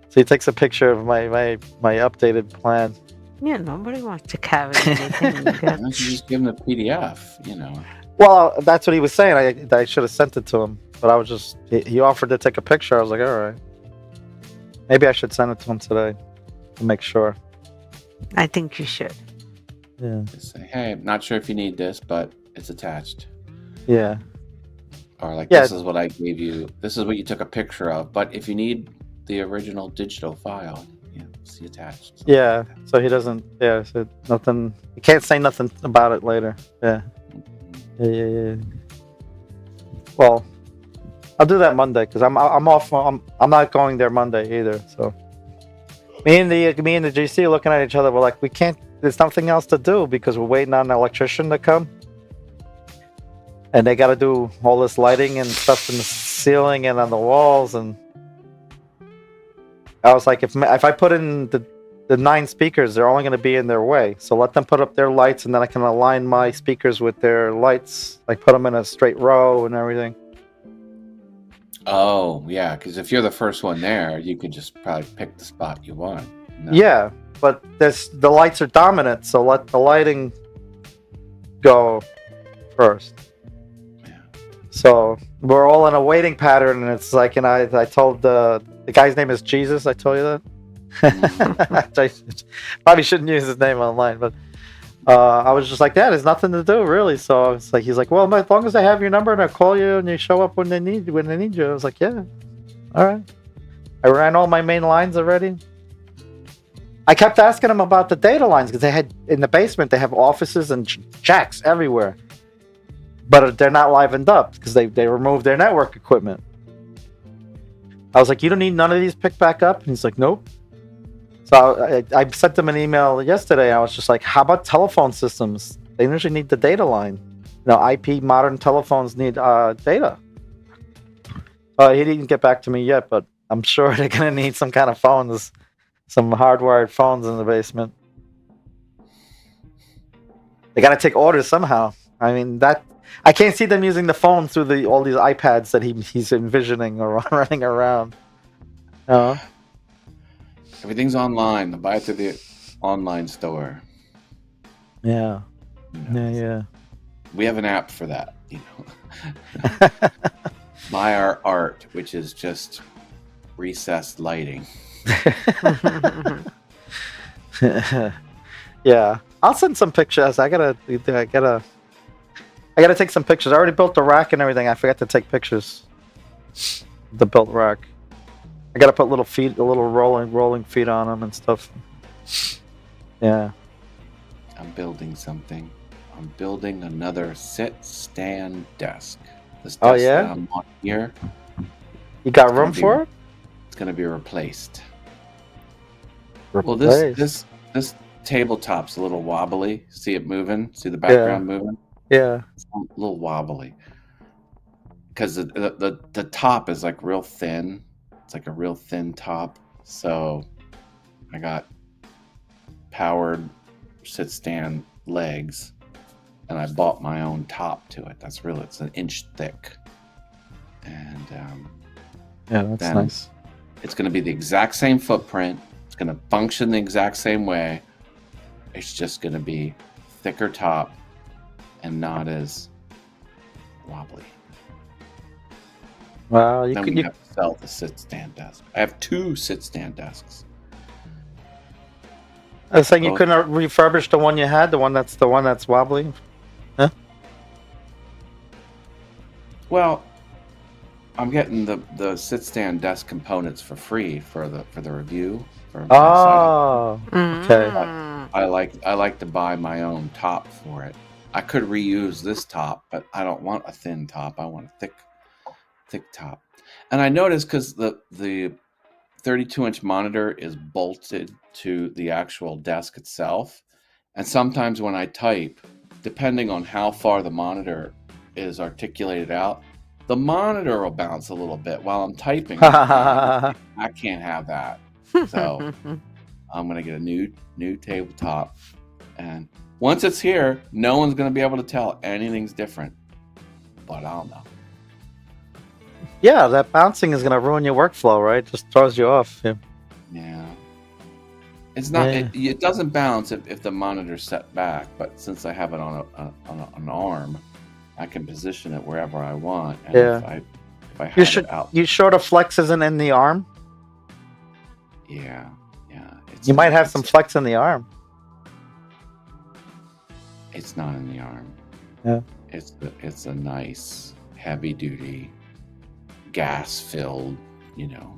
So he takes a picture of my updated plan. Yeah, nobody wants to carry anything. Why don't you just give him the PDF? You know. Well, that's what he was saying. I should have sent it to him, but I was just he offered to take a picture. I was like, all right, maybe I should send it to him today to make sure. I think you should. Yeah. Just say, hey, I'm not sure if you need this, but it's attached. Yeah. Or like, Yeah. this is what I gave you. This is what you took a picture of. But if you need the original digital file, see attached. Yeah. Like that. So he doesn't. Yeah. So nothing. He can't say nothing about it later. Yeah. Yeah. Well, I'll do that Monday because I'm off. I'm not going there Monday either. So me and the GC are looking at each other. We're like, we can't. There's nothing else to do because we're waiting on an electrician to come, and they got to do all this lighting and stuff in the ceiling and on the walls. And I was like, if I put in the 9 speakers, they're only going to be in their way. So let them put up their lights, and then I can align my speakers with their lights, like put them in a straight row and everything. Oh, yeah, because if you're the first one there, you could just probably pick the spot you want. No. Yeah, but the lights are dominant, so let the lighting go first. Yeah. So we're all in a waiting pattern, and it's like, and I told the guy's name is Jesus. I told you that. I probably shouldn't use his name online, but I was just like, that there's nothing to do really. So it's like, he's like, well, as long as I have your number and I call you and you show up when they need you. I was like, yeah, all right. I ran all my main lines already. I kept asking them about the data lines because they had in the basement, they have offices and jacks everywhere, but they're not livened up because they removed their network equipment. I was like, you don't need none of these picked back up? And he's like, nope. So I sent them an email yesterday. I was just like, how about telephone systems? They usually need the data line. IP modern telephones need data. He didn't get back to me yet, but I'm sure they're going to need some kind of phones, some hardwired phones in the basement. They got to take orders somehow. I mean, I can't see them using the phone through all these iPads that he's envisioning or running around. Everything's online. Buy it through the online store. Yeah. Yeah. We have an app for that, Buy our art, which is just recessed lighting. Yeah. I'll send some pictures. I gotta take some pictures. I already built the rack and everything. I forgot to take pictures. The built rack. I gotta put little rolling feet on them and stuff. Yeah. I'm building something. I'm building another sit-stand desk. This desk that I'm on here. You got room for it? It's gonna be replaced. Well, this tabletop's a little wobbly. See it moving? See the background moving? Yeah. It's a little wobbly. Because the top is like real thin. It's like a real thin top. So I got powered sit-stand legs, and I bought my own top to it. It's an inch thick. And that's nice. It's going to be the exact same footprint. It's going to function the exact same way. It's just going to be thicker top and not as wobbly. Well, you have to sell the sit-stand desk. I have 2 sit-stand desks. I was saying you couldn't refurbish the one you had, the one that's wobbly. Huh? Well, I'm getting the sit-stand desk components for free for the review. Okay. I like to buy my own top for it. I could reuse this top, but I don't want a thin top. I want a thick top. And I noticed because the 32-inch monitor is bolted to the actual desk itself, and sometimes when I type, depending on how far the monitor is articulated out, the monitor will bounce a little bit while I'm typing. I can't have that. So I'm gonna get a new tabletop, and once it's here, no one's gonna be able to tell anything's different. But I don't know. Yeah, that bouncing is gonna ruin your workflow, right? Just throws you off. Yeah. Yeah. It's not. Yeah. It doesn't bounce if the monitor's set back. But since I have it on an arm, I can position it wherever I want. And Yeah. if I have it out, You sure the flex isn't in the arm? yeah. You might have some flex in the arm. It's not in the arm. Yeah. It's a nice heavy duty gas filled.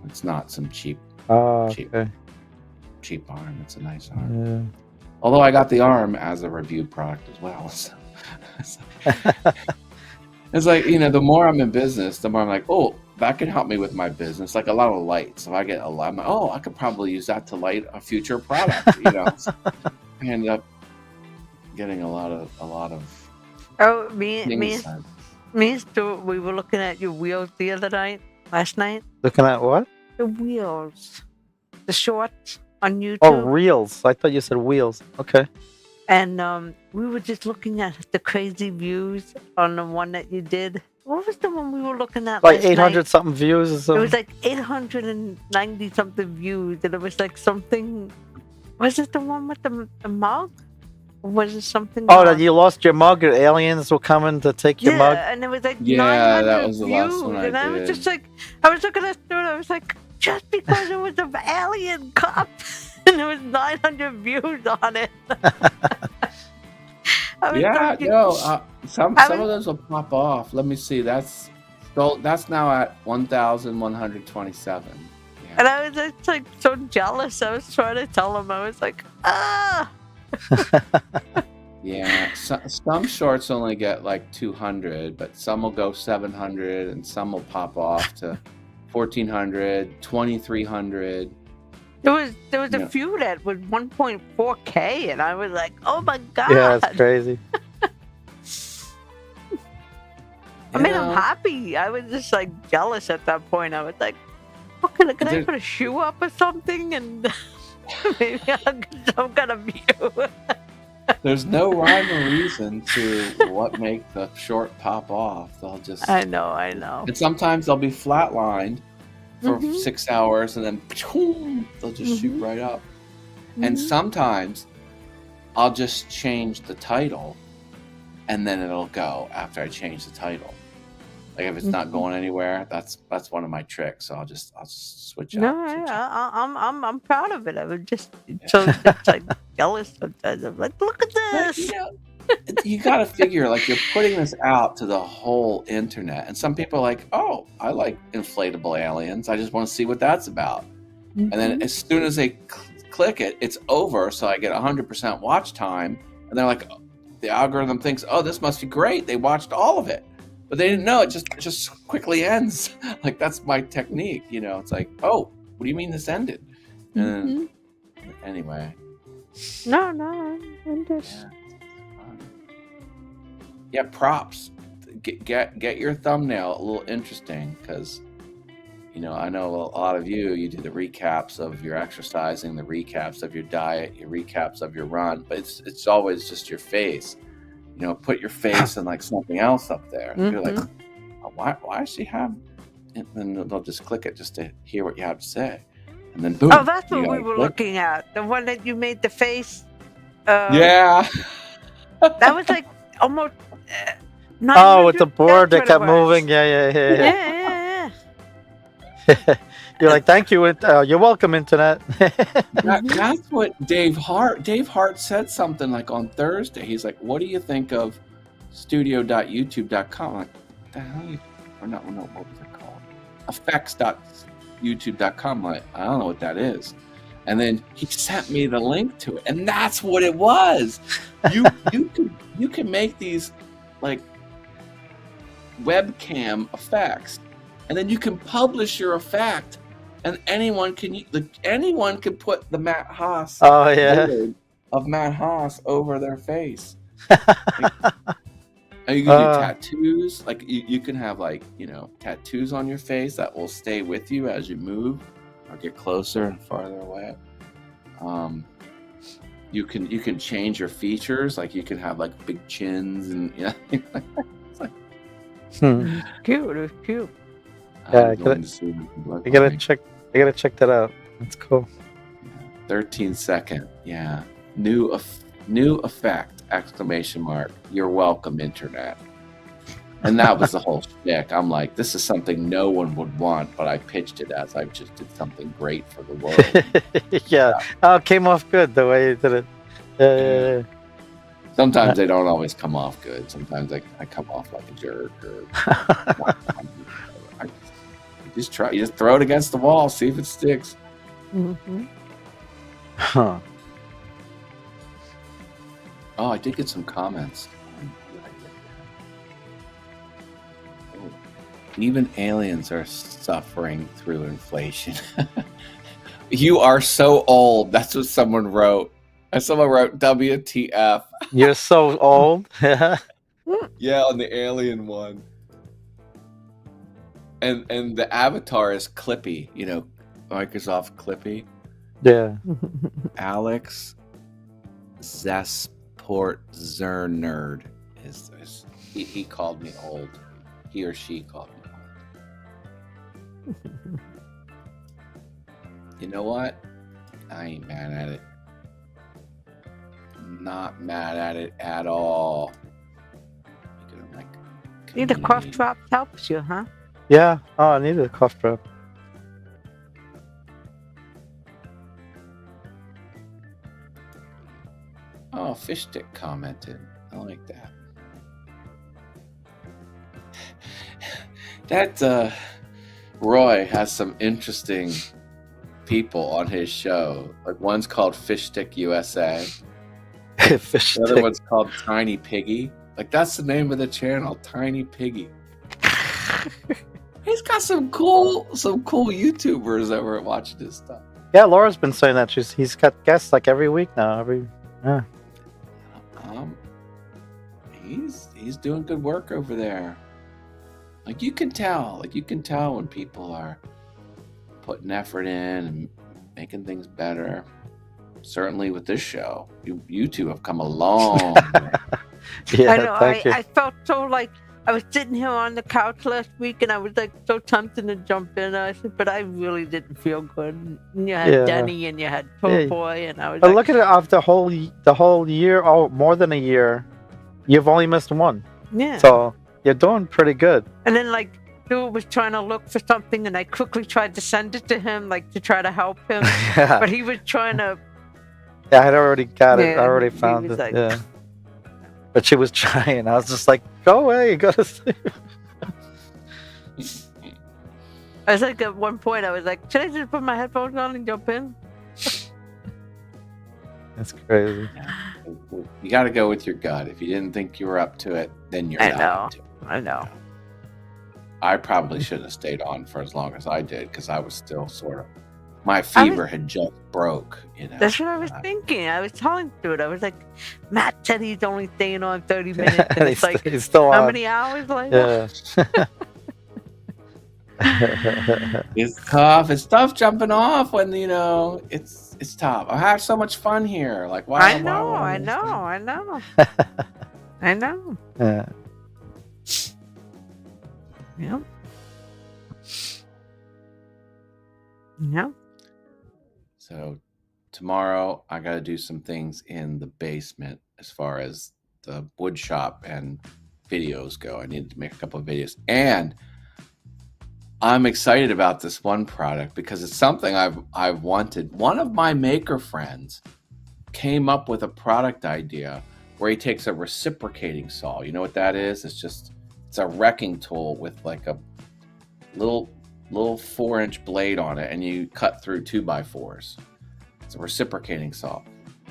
It's not some cheap Oh, Cheap. okay. cheap arm. It's a nice arm. Yeah. Although I got the arm as a reviewed product as well. So it's like, the more I'm in business, the more I'm like, oh, that can help me with my business. Like a lot of lights. If I get a light, I'm like, oh, I could probably use that to light a future product. So I end up getting a lot of Oh, me things. and Stu, we were looking at your wheels last night. Looking at what? The wheels, the shorts on YouTube. Oh, reels. I thought you said wheels. Okay. And we were just looking at the crazy views on the one that you did. What was the one we were looking at? Like last 800 night? something views or It something. was like 890 something views, and it was like something. Was it the one with the mug? Or was it something? Oh, that you lost your mug. Or aliens were coming to take your mug. And it was like Yeah, 900 that was the last views, one I and I was did. just like, I was looking at it, and I was like, just because it was an alien cup, and there was 900 views on it. I was Yeah, thinking- no. Some I of was- those will pop off. Let me see. That's now at 1,127. Yeah. And I was just like so jealous. I was trying to tell him. I was like, ah. Yeah, some shorts only get like 200, but some will go 700, and some will pop off to 1,400, 2,300. There was Yeah. a few that was 1.4K, and I was like, oh my god. Yeah, it's crazy. I mean, Yeah. I'm happy. I was just like jealous at that point. I was like, what can I There- put a shoe up or something, and maybe I'll get some kind of view. There's no rhyme or reason to what make the short pop off. They'll just I know. and sometimes they'll be flatlined for Mhm. 6 hours, and then they'll just shoot right up. And Mhm. sometimes I'll just change the title, and then it'll go after I change the title. Like if it's not Mhm. going anywhere, that's one of my tricks. So I'll switch out. No, switch out. I'm proud of it. I was just so just like jealous sometimes. I'm like, look at But, this. you got to figure like you're putting this out to the whole internet, and some people are like, "Oh, I like inflatable aliens. I just want to see what that's about." And then as soon as they click it, it's over. So I get 100% watch time, and they're like, the algorithm thinks, "Oh, this must be great. They watched all of it." But they didn't know it just quickly ends. Like that's my technique, It's like, oh, what do you mean this ended? And anyway, No, I'm just. yeah, yeah, props. Get your thumbnail a little interesting because, I know a lot of you do the recaps of your exercising, the recaps of your diet, your recaps of your run, but it's always just your face. Put your face and like something else up there. And you're like, oh, why does she have? And then they'll just click it just to hear what you have to say, and then boom. Oh, that's you what we gotta were click. looking at. The one that you made the face. Yeah. That was like almost. Oh, with the 900, board that that's what kept it was. moving. Yeah. Yeah. You're like, thank you. You're welcome, internet. That's what Dave Hart said something like on Thursday. He's like, what do you think of studio.youtube.com? I'm like, what the hell? Or not, no, what was it called? Effects.youtube.com. Like, I don't know what that is. And then he sent me the link to it, and that's what it was. You can make these like webcam effects, and then you can publish your effect, and anyone can put the Matt Haas Oh, yeah. word of Matt Haas over their face. And you can do tattoos. Like you can have like tattoos on your face that will stay with you as you move or get closer and farther away. You can change your features, like you can have like big chins and yeah. Cute. It's cute. Yeah, I'm going to see what it looks I gotta like. check. I gotta check that out. That's cool. 13-second, yeah. New effect! Exclamation mark. You're welcome, internet. And that was the whole shtick. I'm like, this is something no one would want, but I pitched it as I just did something great for the world. Yeah. Oh, it came off good the way you did it. Yeah. Sometimes they don't always come off good. Sometimes I come off like a jerk. Or I just try. You just throw it against the wall, see if it sticks. Mm-hmm. Huh. Oh, I did get some comments. Even aliens are suffering through inflation. You are so old. That's what someone wrote. And someone wrote WTF. You're so old. Yeah. Yeah, on the alien one. And the avatar is Clippy, you know, Microsoft Clippy. Yeah. Alex Zesportzernerd is he called me old. He or she called me old. You know what? I ain't mad at it. Not mad at it at all. Need a cough drop helps you, huh? Yeah. Oh, I needed a cough drop. Oh, Fish Stick commented. I like that. That Roy has some interesting people on his show. Like one's called Fish Stick USA. Fish The other stick. one's called Tiny Piggy. Like that's the name of the channel, Tiny Piggy. He's got some cool YouTubers that were watching his stuff. Yeah, Laura's been saying that he's got guests like every week now. He's doing good work over there. Like you can tell when people are putting effort in and making things better. Certainly with this show, you two have come a long way. Yeah, I know. thank you. I felt so like I was sitting here on the couch last week, and I was like so tempted to jump in. I said, but I really didn't feel good. And you had Yeah. Denny, and you had Poe Yeah. Boy, and I was But like, look at it, of the whole year, more than a year, you've only missed one. yeah. So you're doing pretty good. And then like dude was trying to look for something, and I quickly tried to send it to him, like to try to help him, Yeah, but he was trying to. I had already got it. Yeah, I already he found was it. like- Yeah. But she was trying. I was just like, go away. Go to sleep. I was like, at one point, I was like, should I just put my headphones on and jump in? That's crazy. You got to go with your gut. If you didn't think you were up to it, then you're I not know. up to it. I know. I probably shouldn't have stayed on for as long as I did because I was still sort of my fever had just broke. You know, That's what I was thinking. I was telling dude, I was like, Matt said he's only staying on 30 minutes. And it's like, he's still how on. many hours later? Yeah. It's tough. It's tough jumping off when it's tough. I have so much fun here. Like why? I know. I know. Yeah. Yep. Yep. So tomorrow I got to do some things in the basement as far as the wood shop and videos go. I need to make a couple of videos, and I'm excited about this one product because it's something I've wanted. One of my maker friends came up with a product idea where he takes a reciprocating saw. You know what that is? It's a wrecking tool with like a little 4-inch blade on it, and you cut through 2x4s. It's a reciprocating saw.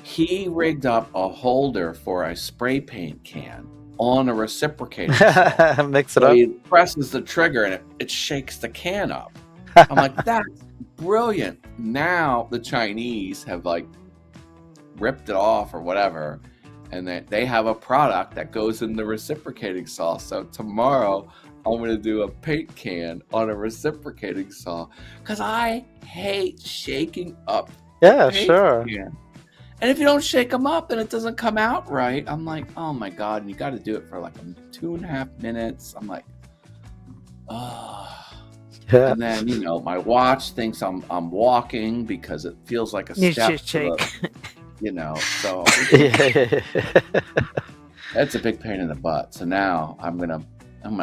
He rigged up a holder for a spray paint can on a reciprocating saw. Mix it So up. he presses the trigger and it shakes the can up. I'm like, that's brilliant. Now the Chinese have like ripped it off or whatever, and they have a product that goes in the reciprocating saw. So tomorrow I'm going to do a paint can on a reciprocating saw because I hate shaking up Yeah, Paste sure. again. And if you don't shake them up and it doesn't come out right, I'm like, oh my god! And you got to do it for like 2.5 minutes. I'm like, oh. Yeah. And then my watch thinks I'm walking because it feels like a You step. should shake. So Yeah. that's a big pain in the butt. So now I'm gonna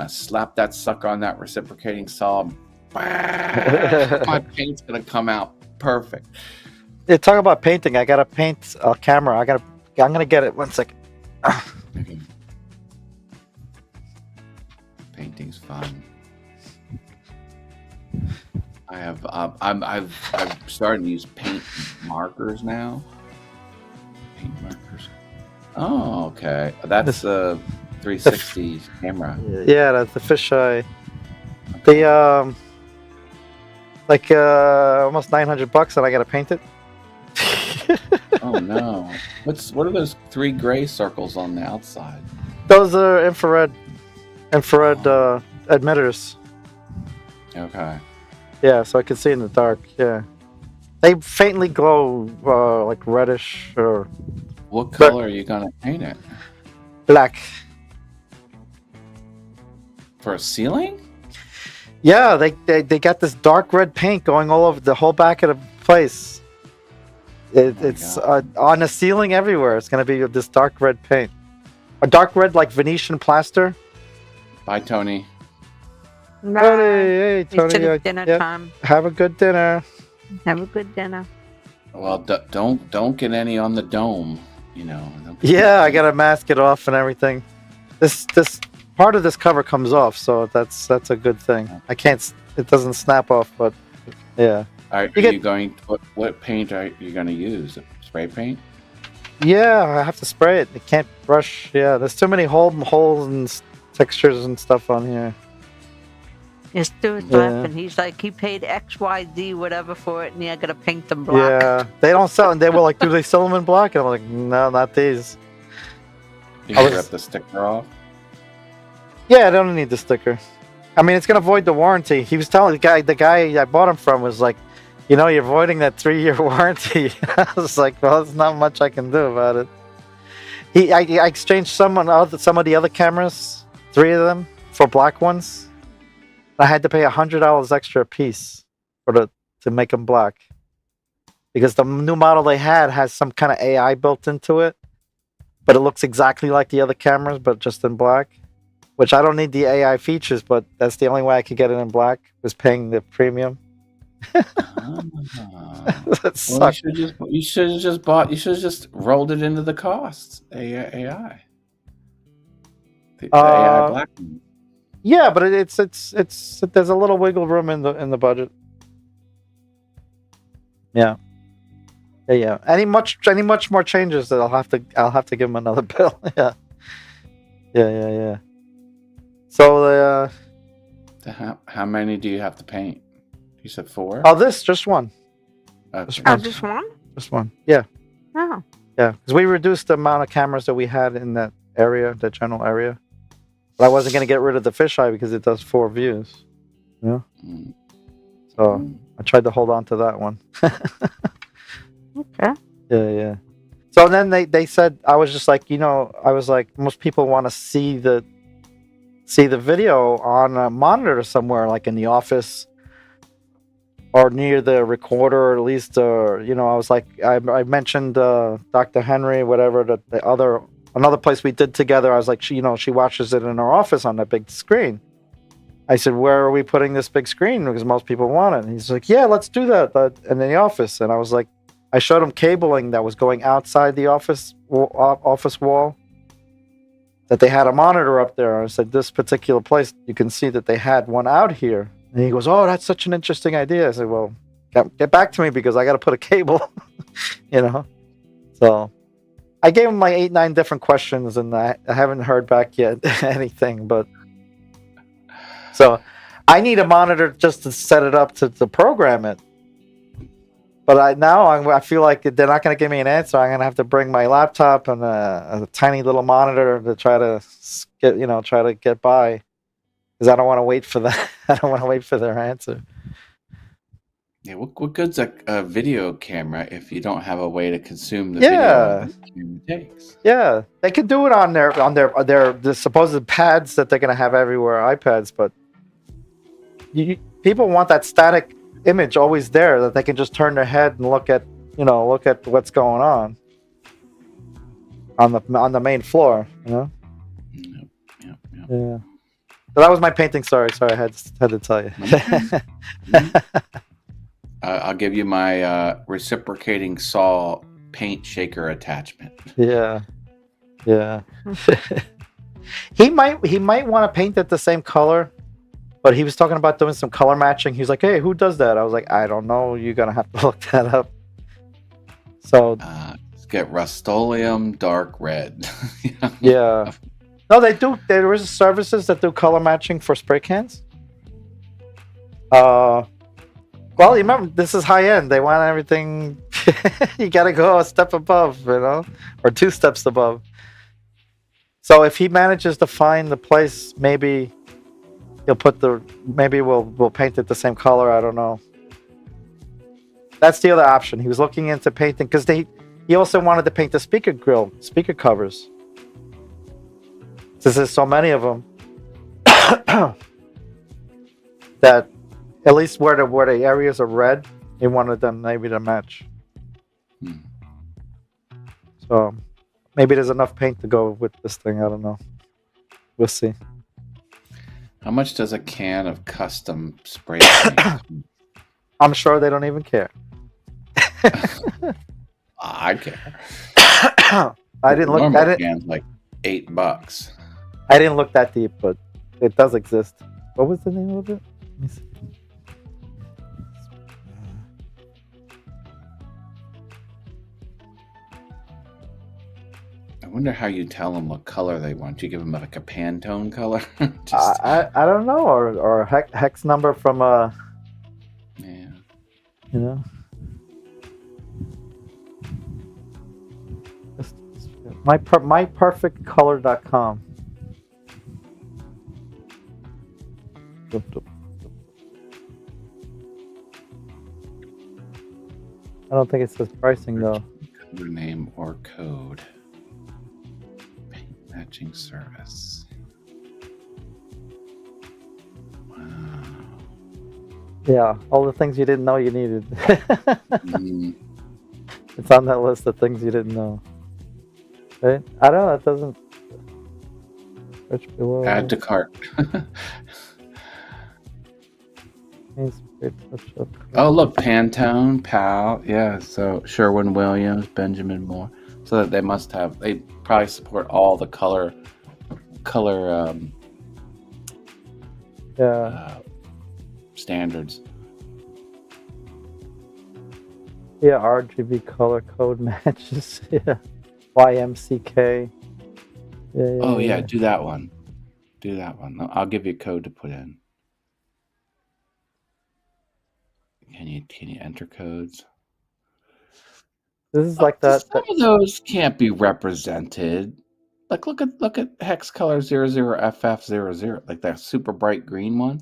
slap that sucker on that reciprocating saw. My paint's gonna come out perfect. Yeah, talk about painting. I gotta paint a camera. I'm gonna get it. 1 second. Okay. Painting's fun. I've started to use paint markers now. Paint markers. Oh, okay. That's a 360 camera. Yeah, that's the fisheye. The almost $900, and I gotta paint it. Oh no! What are those 3 gray circles on the outside? Those are infrared emitters. Okay. Yeah, so I can see in the dark. Yeah, they faintly glow like reddish or What color are you gonna paint it? black. For a ceiling? Yeah, they got this dark red paint going all over the whole back of the place. It's on the ceiling everywhere. It's gonna be this dark red paint, a dark red like Venetian plaster. Bye, Tony. Bye. Hey, It's Tony. dinner Yep. time. Have a good dinner. Have a good dinner. Well, don't get any on the dome. Yeah, I gotta mask it off and everything. This part of this cover comes off, so that's a good thing. I can't. It doesn't snap off, but yeah. What paint are you going to use? Spray paint? Yeah, I have to spray it. It can't brush. Yeah, there's too many holes and textures and stuff on here. It's Stuart's Yeah. laughing. He's like, he paid XYZ whatever for it, and I gotta paint them black. Yeah, they don't sell. And they were like, "Do they sell them in black?" And I'm like, "No, not these." You can rip the sticker off? Yeah, I don't need the sticker. I mean, it's gonna void the warranty. He was telling the guy I bought them from was like, you're voiding that 3-year warranty. I was like, well, there's not much I can do about it. I exchanged some of the other cameras, 3 of them, for black ones. I had to pay $100 extra a piece to make them black, because the new model they had has some kind of AI built into it, but it looks exactly like the other cameras, but just in black. Which I don't need the AI features, but that's the only way I could get it in black, was paying the premium. That sucks. You should have just rolled it into the costs. AI. The AI black one. Yeah, but it's there's a little wiggle room in the budget. Yeah. Any much more changes that I'll have to give him another bill. Yeah. So how many do you have to paint? You said 4? oh, this just one. Okay. Oh, just one? Just one. Yeah. Oh. Yeah, because we reduced the amount of cameras that we had in that area, that general area. But I wasn't going to get rid of the fisheye because it does 4 views. Yeah. Mm. So I tried to hold on to that one. Okay. Yeah. So then they said, I was just like, I was like, most people want to see the video on a monitor somewhere, like in the office or near the recorder, or at least, I was like, I mentioned Dr. Henry, whatever, another place we did together. I was like, she watches it in her office on that big screen. I said, where are we putting this big screen? Because most people want it. And he's like, yeah, let's do that in the office. And I was like, I showed him cabling that was going outside the office wall, that they had a monitor up there. I said, this particular place, you can see that they had one out here. And he goes, oh, that's such an interesting idea. I said, well, get back to me, because I got to put a cable, So I gave him like 8-9 different questions, and I haven't heard back yet anything. But so I need a monitor just to set it up to program it. But I feel like they're not going to give me an answer. I'm going to have to bring my laptop and a tiny little monitor to try to get by, because I don't want to wait for that. I don't want to wait for their answer. Yeah, what good's a video camera if you don't have a way to consume the Yeah. video the camera takes? Yeah, they can do it on their supposed pads that they're gonna have everywhere, iPads. But people want that static image always there that they can just turn their head and look at what's going on the main floor. Yep. Yeah. So that was my painting story. Sorry, I had to tell you. I'll give you my reciprocating saw paint shaker attachment. Yeah. he might want to paint it the same color, but he was talking about doing some color matching. He's like, "Hey, who does that?" I was like, "I don't know. You're gonna have to look that up." So let's get Rust-Oleum dark red. yeah. No, they do. There is services that do color matching for spray cans. Well, you remember, this is high end. They want everything. You got to go a step above, or 2 steps above. So if he manages to find the place, maybe maybe we'll paint it the same color. I don't know. That's the other option. He was looking into painting because he also wanted to paint the speaker covers. Since there's so many of them, that at least where the areas are red, he wanted them maybe to match. So maybe there's enough paint to go with this thing. I don't know. We'll see. How much does a can of custom spray paint? I'm sure they don't even care. I care. I didn't look Normal at it. can's like $8. I didn't look that deep, but it does exist. What was the name of it? Let me see. I wonder how you tell them what color they want. You give them like a Pantone color? I don't know, or hex number from Yeah. myperfectcolor.com. I don't think it says pricing though. Color name or code. Paint matching service. Wow. Yeah, all the things you didn't know you needed. Mm. It's on that list of things you didn't know. Right? I don't know. It doesn't. Search below. Add to cart. Oh, look, Pantone, PAL. Yeah, so Sherwin-Williams, Benjamin Moore. So that they must have. They probably support all the color. Standards. Yeah, RGB color code matches. Yeah. YMCK. Yeah, do that one. I'll give you a code to put in. Can you enter codes? This is like that. Some of those can't be represented. Like look at hex color 00FF00, like that super bright green one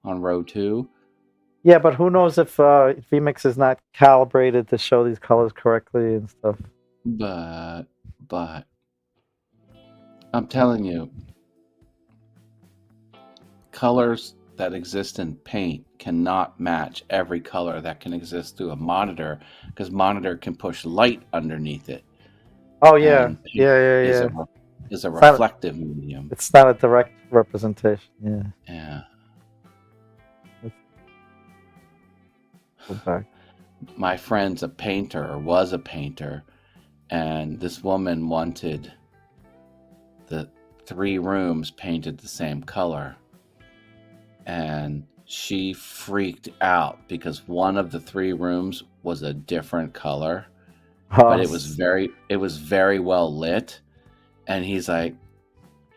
on row 2. Yeah, but who knows if VMix is not calibrated to show these colors correctly and stuff. But I'm telling you, colors that exist in paint cannot match every color that can exist through a monitor, because monitor can push light underneath it. Oh yeah, yeah. Is a reflective medium. It's not a direct representation. Yeah. Go back. My friend's a painter, or was a painter, and this woman wanted the 3 rooms painted the same color, and she freaked out because one of the 3 rooms was a different color, but it was very well lit. And he's like,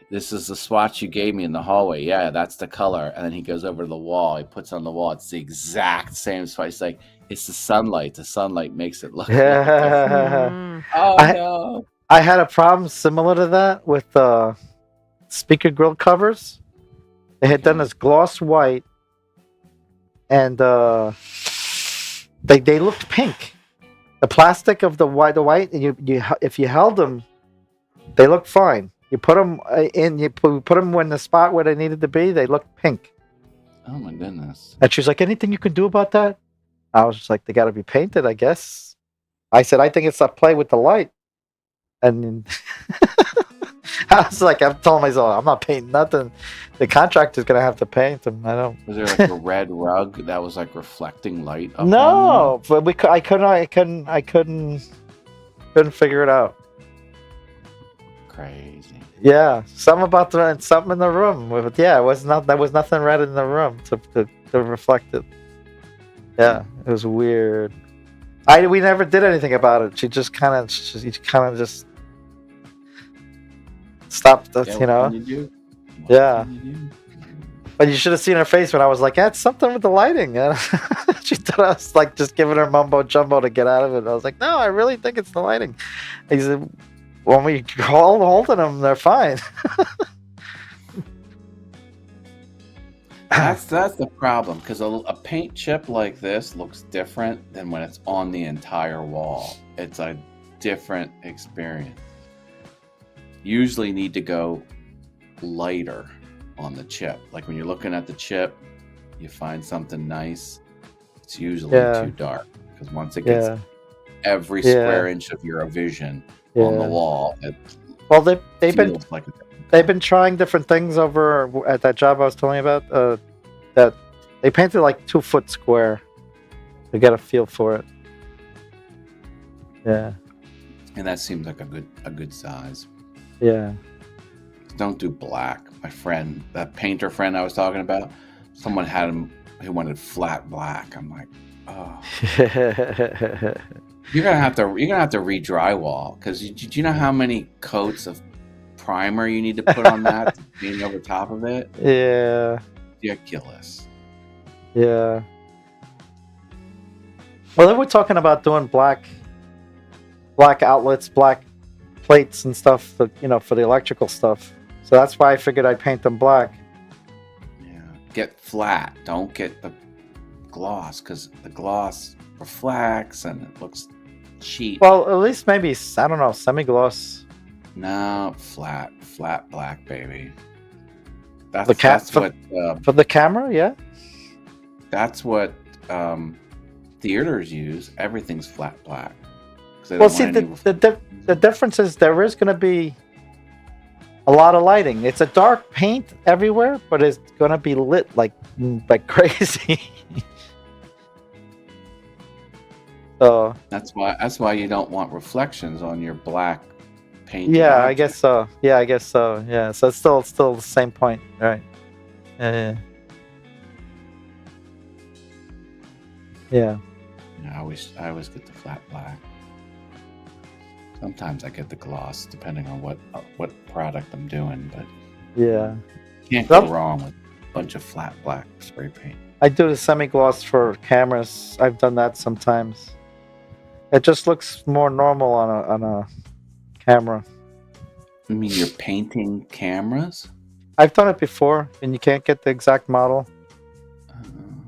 "This is the swatch you gave me in the hallway. Yeah, that's the color." And then he goes over to the wall. He puts it on the wall. It's the exact same swatch. He's like, "It's the sunlight. The sunlight makes it look." Yeah. Oh no! I had a problem similar to that with speaker grill covers. They had done this gloss white, and They looked pink. The plastic of the white, and if you held them, they looked fine. You put them in, you put them in the spot where they needed to be. They looked pink. Oh my goodness. And she's like, "Anything you can do about that?" I was just like, "They got to be painted, I guess." I said, "I think it's a play with the light." And I was like, I'm telling myself, I'm not painting nothing. The contractor's gonna have to paint them. I don't. Was there like a red rug that was like reflecting light up on No, but I couldn't figure it out. them? Crazy. Yeah, something in the room. There was nothing red in the room to reflect it. Yeah, it was weird. We never did anything about it. She kind of just stopped us, Yeah, you know. What can you do? What Yeah. can you do? But you should have seen her face when I was like, "That's something with the lighting." And she thought I was like just giving her mumbo jumbo to get out of it. I was like, "No, I really think it's the lighting." He said, "When we holding them, they're fine." That's the problem, because a paint chip like this looks different than when it's on the entire wall. It's a different experience. Usually need to go lighter on the chip. Like when you're looking at the chip, you find something nice. It's usually too dark, because once it gets every square inch of your vision on the wall, Well, they've been like they've been trying different things over at that job I was telling you about. That they painted like 2 foot square to get a feel for it. Yeah, and that seems like a good size. yeah. Don't do black. My friend, that painter friend I was talking about, someone had him. He wanted flat black. I'm like, oh, you're gonna have to re-drywall, because do you know how many coats of primer you need to put on that to paint over top of it? Yeah. Ridiculous. Yeah. Well, they were talking about doing black outlets, black plates and stuff, for the electrical stuff. So that's why I figured I'd paint them black. Yeah. Get flat. Don't get the gloss, because the gloss reflects and it looks cheap. Well, at least maybe, I don't know, semi-gloss. No, flat black, baby. That's for the camera, yeah. That's what theaters use. Everything's flat black. Well, see, the difference is there is going to be a lot of lighting. It's a dark paint everywhere, but it's going to be lit like crazy. So that's why you don't want reflections on your black paint. Yeah, I guess so. Yeah, so it's still the same point, right? Yeah. Yeah, I always get the flat black. Sometimes I get the gloss, depending on what product I'm doing, but yeah, can't go wrong with a bunch of flat black spray paint. I do the semi-gloss for cameras. I've done that sometimes. It just looks more normal on a camera. You mean you're painting cameras? I've done it before, and you can't get the exact model.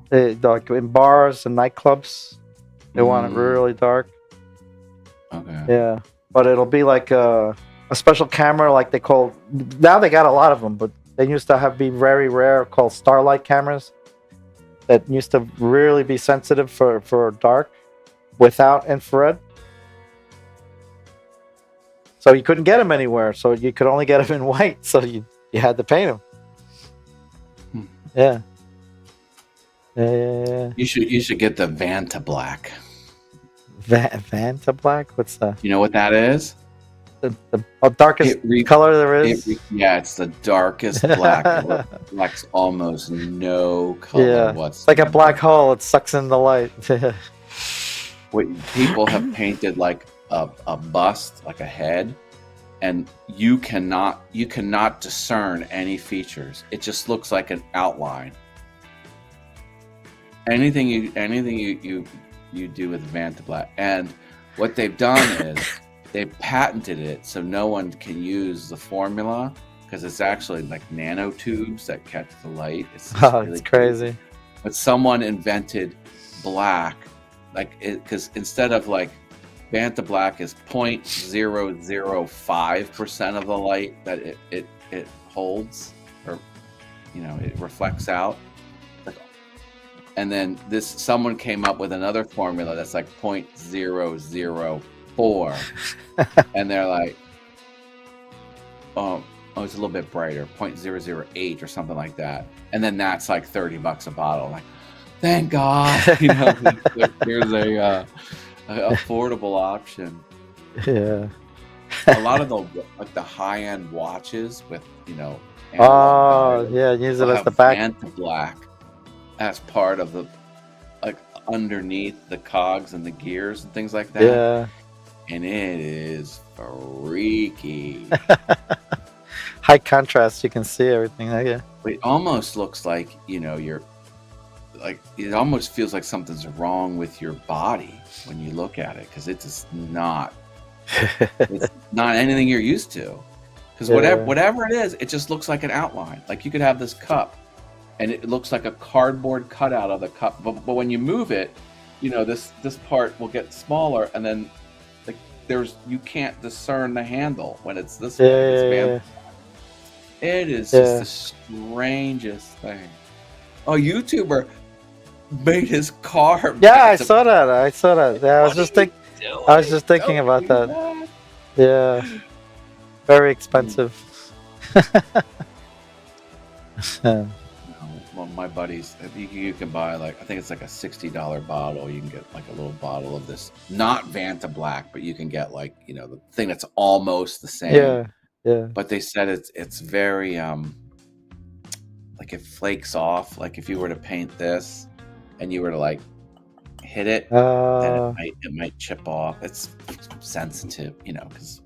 Like in bars and nightclubs, they want it really dark. Okay. Yeah, but it'll be like a special camera, like they call. Now they got a lot of them, but they used to be very rare, called starlight cameras. That used to really be sensitive for dark, without infrared. So you couldn't get them anywhere. So you could only get them in white. So you had to paint them. Yeah. You should get the Vanta Black. Vanta Black? What's that? You know what that is? The darkest color there is? It's the darkest black. It reflects almost no color whatsoever. It's like a black hole. It sucks in the light. People have painted like a bust, like a head, and you cannot discern any features. It just looks like an outline. Anything you do with Vanta Black, and what they've done is they've patented it so no one can use the formula, because it's actually like nanotubes that catch the light. It's really crazy. But someone invented black like because instead of like Vanta Black is 0.005% of the light that it holds, or it reflects out. And then someone came up with another formula that's like 0.004, and they're like, oh, it's a little bit brighter, 0.008 or something like that. And then that's like $30 a bottle. Like, thank God, there's a affordable option. Yeah. A lot of the high end watches with Oh yeah, use it as the back. Vanta Black as part of the underneath the cogs and the gears and things like that. Yeah. And it is freaky. High contrast, you can see everything. Yeah. It almost looks like you're like, it almost feels like something's wrong with your body when you look at it, because it's not anything you're used to. Because whatever it is, it just looks like an outline. Like you could have this cup and it looks like a cardboard cutout of the cup, but when you move it, this part will get smaller, and then you can't discern the handle when it's this way. It is just the strangest thing. A YouTuber made his car. Yeah, I saw that. Yeah, I was just thinking about that. Yeah, very expensive. Well, my buddies, you can buy I think it's like a $60 bottle. You can get like a little bottle of this, not Vanta Black, but you can get the thing that's almost the same. Yeah. But they said it's very it flakes off. Like if you were to paint this and you were to hit it, then it might chip off. It's sensitive, because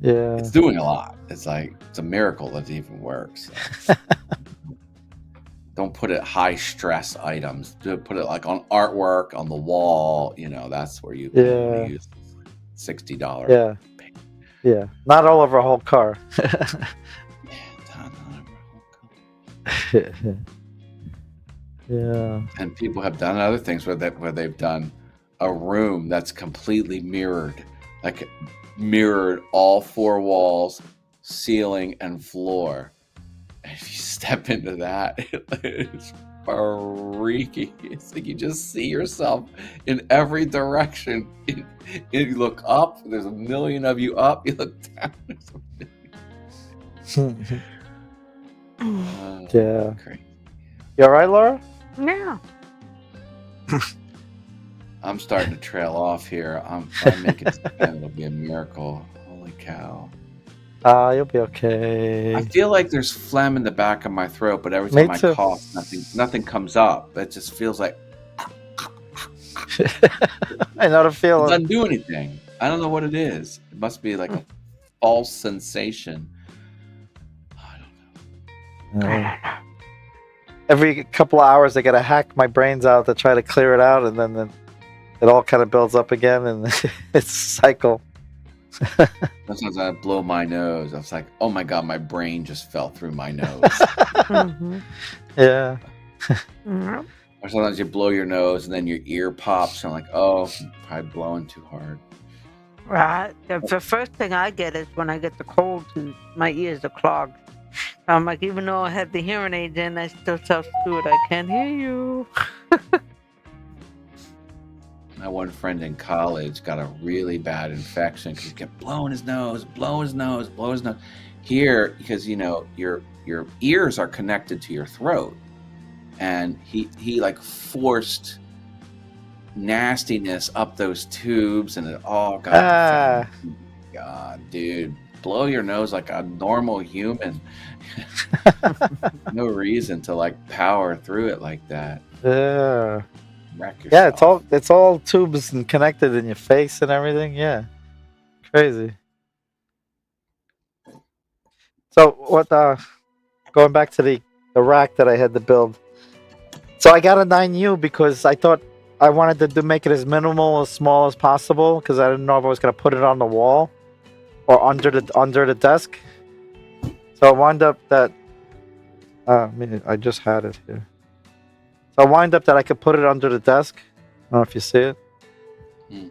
it's doing a lot. It's a miracle that it even works. So. Don't put it high stress items. Put it on artwork on the wall. That's where you can use $60. Yeah. Not all over a whole car. Yeah. And people have done other things where they've done a room that's completely mirrored, mirrored all four walls, ceiling, and floor. And if you step into that, it's freaky. It's like you just see yourself in every direction. You look up, there's a million of you up. You look down, there's a million. Yeah. Crazy. You all right, Laura? Yeah. I'm starting to trail off here. If I make it to the end, it'll be a miracle. Holy cow. You'll be okay. I feel like there's phlegm in the back of my throat, but every time I cough, nothing comes up. It just feels like I know the feeling. It doesn't do anything. I don't know what it is. It must be like a false sensation. I don't know. Every couple of hours, I gotta hack my brains out to try to clear it out, and then it all kind of builds up again, and it's a cycle. Sometimes I blow my nose. I was like, oh my God, my brain just fell through my nose. Yeah. Or sometimes you blow your nose and then your ear pops. And I'm like, oh, I'm probably blowing too hard. Right. The first thing I get is when I get the cold and my ears are clogged. I'm like, even though I have the hearing aids in, I still tell Stuart I can't hear you. My one friend in college got a really bad infection because he kept blowing his nose. Here, because your ears are connected to your throat, and he forced nastiness up those tubes, and it all got. God, dude, blow your nose like a normal human. No reason to power through it like that. Yeah. Wreck yourself. Yeah, it's all tubes and connected in your face and everything. Yeah, crazy. So what? Going back to the rack that I had to build. So I got a 9U because I thought I wanted to make it as minimal, as small as possible, because I didn't know if I was going to put it on the wall or under the desk. So I wound up that. I just had it here. So I wind up that I could put it under the desk, know if you see it. Hmm.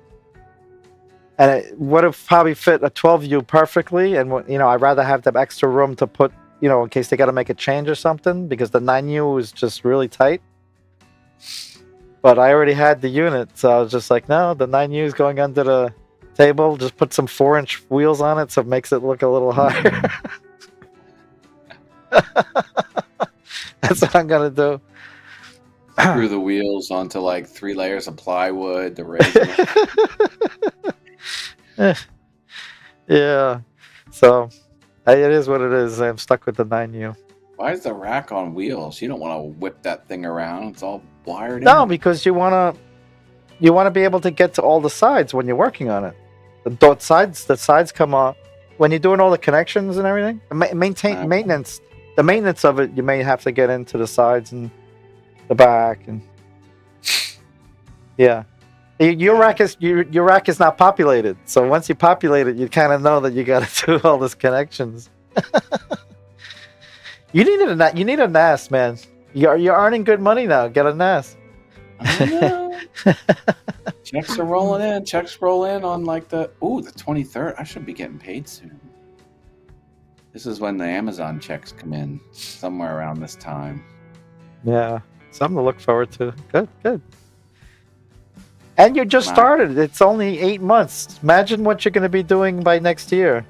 And it would have probably fit a 12U perfectly. And I'd rather have the extra room to put, in case they got to make a change or something, because the 9U is just really tight. But I already had the unit, so I was just like, no, the 9U is going under the table. Just put some 4-inch wheels on it, so it makes it look a little higher. That's what I'm gonna do. Screw the wheels onto like 3 layers of plywood. The razor. Yeah. So it is what it is. I'm stuck with the 9U. Why is the rack on wheels? You don't want to whip that thing around. It's all wired No, in. because you wanna be able to get to all the sides when you're working on it. The sides come off when you're doing all the connections and everything. Maintenance. The maintenance of it, you may have to get into the sides and the back, and yeah, your rack is not populated. So once you populate it, you kind of know that you got to do all those connections. You need a NAS, man. You're earning good money now. Get a NAS. I know. Checks are rolling in. Checks roll in on like the 23rd. I should be getting paid soon. This is when the Amazon checks come in, somewhere around this time. Yeah, something to look forward to. Good. And you just started. It's only 8 months. Imagine what you're going to be doing by next year.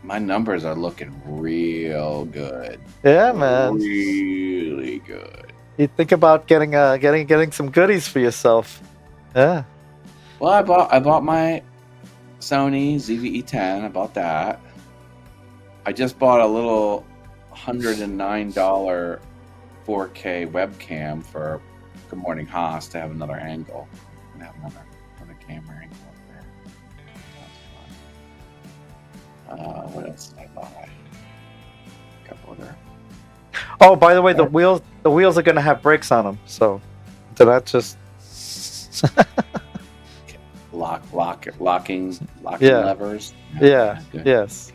My numbers are looking real good. Yeah, man. Really good. You think about getting some goodies for yourself. Yeah. Well, I bought my Sony ZV-E10. I bought that. I just bought a little $109 4K webcam for Good Morning Haas to have another angle. And have another camera angle up there. What else did I buy? A couple other. Oh, by the way, the wheels are going to have brakes on them. So not just locking Yeah. levers. Yeah. Good. Yes.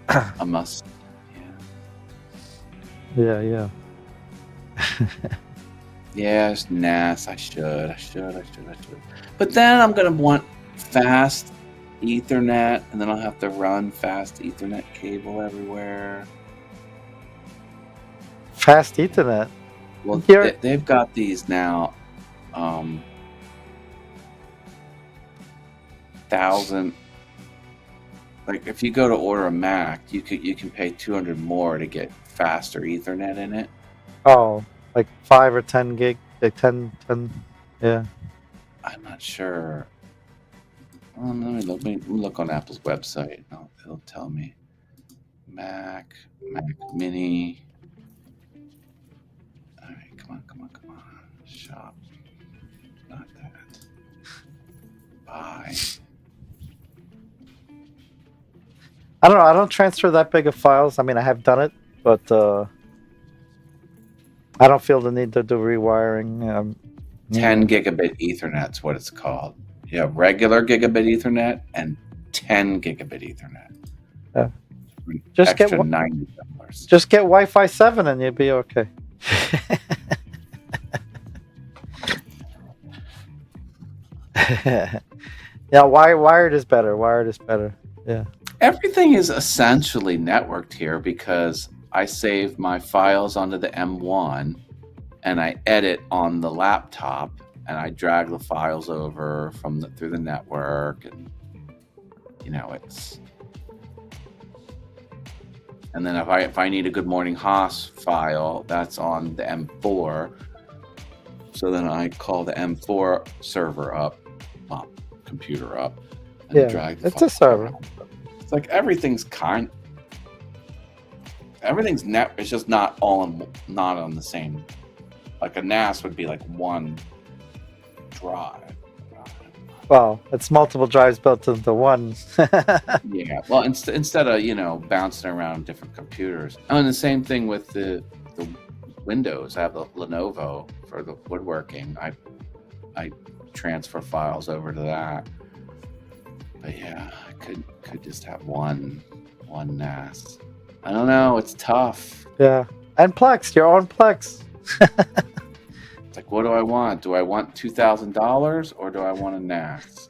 I must. Yeah. Yeah, it's NAS. I should. But then I'm gonna want fast Ethernet, and then I'll have to run fast Ethernet cable everywhere. Fast Ethernet. Well, Here- they've got these now. 1,000. Like if you go to order a Mac, you can pay $200 more to get faster Ethernet in it. Oh, like 5 or 10 gig, like 10. Yeah. I'm not sure. Let me look on Apple's website. It'll tell me. Mac Mini. All right, come on. Shop. Not that. Buy. I don't know. I don't transfer that big of files. I mean, I have done it, but I don't feel the need to do rewiring. 10 gigabit Ethernet's what it's called. You have regular gigabit Ethernet and 10 gigabit Ethernet. Yeah. Just Just get extra one- $90. Just get Wi-Fi 7 and you'll be okay. Yeah, wired is better. Yeah. Everything is essentially networked here because I save my files onto the M1 and I edit on the laptop and I drag the files over through the network, and it's. And then if I need a Good Morning Haas file, that's on the M4. So then I call the M4 server up, computer up, and drag the it's a server. It's like everything's net. It's just not on the same. Like a NAS would be like one drive. Well, it's multiple drives built into one. Yeah. Well, instead of bouncing around different computers, and the same thing with the Windows. I have the Lenovo for the woodworking. I transfer files over to that. But yeah, I could just have one NAS. I don't know. It's tough. Yeah, and Plex, your own Plex. It's like, what do I want? Do I want $2,000 or do I want a NAS?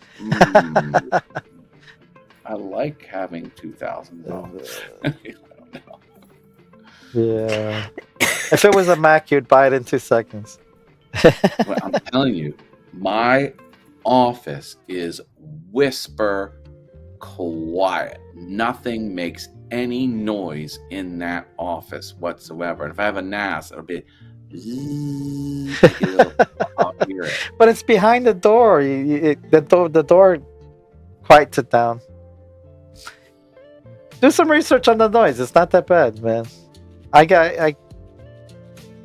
I like having $2,000. I don't know. Yeah. If it was a Mac, you'd buy it in 2 seconds. But I'm telling you, my office is whisper quiet. Nothing makes any noise in that office whatsoever. And if I have a NAS, it'll be I'll hear it. But it's behind the door. The door quiets it down. Do some research on the noise. It's not that bad, man.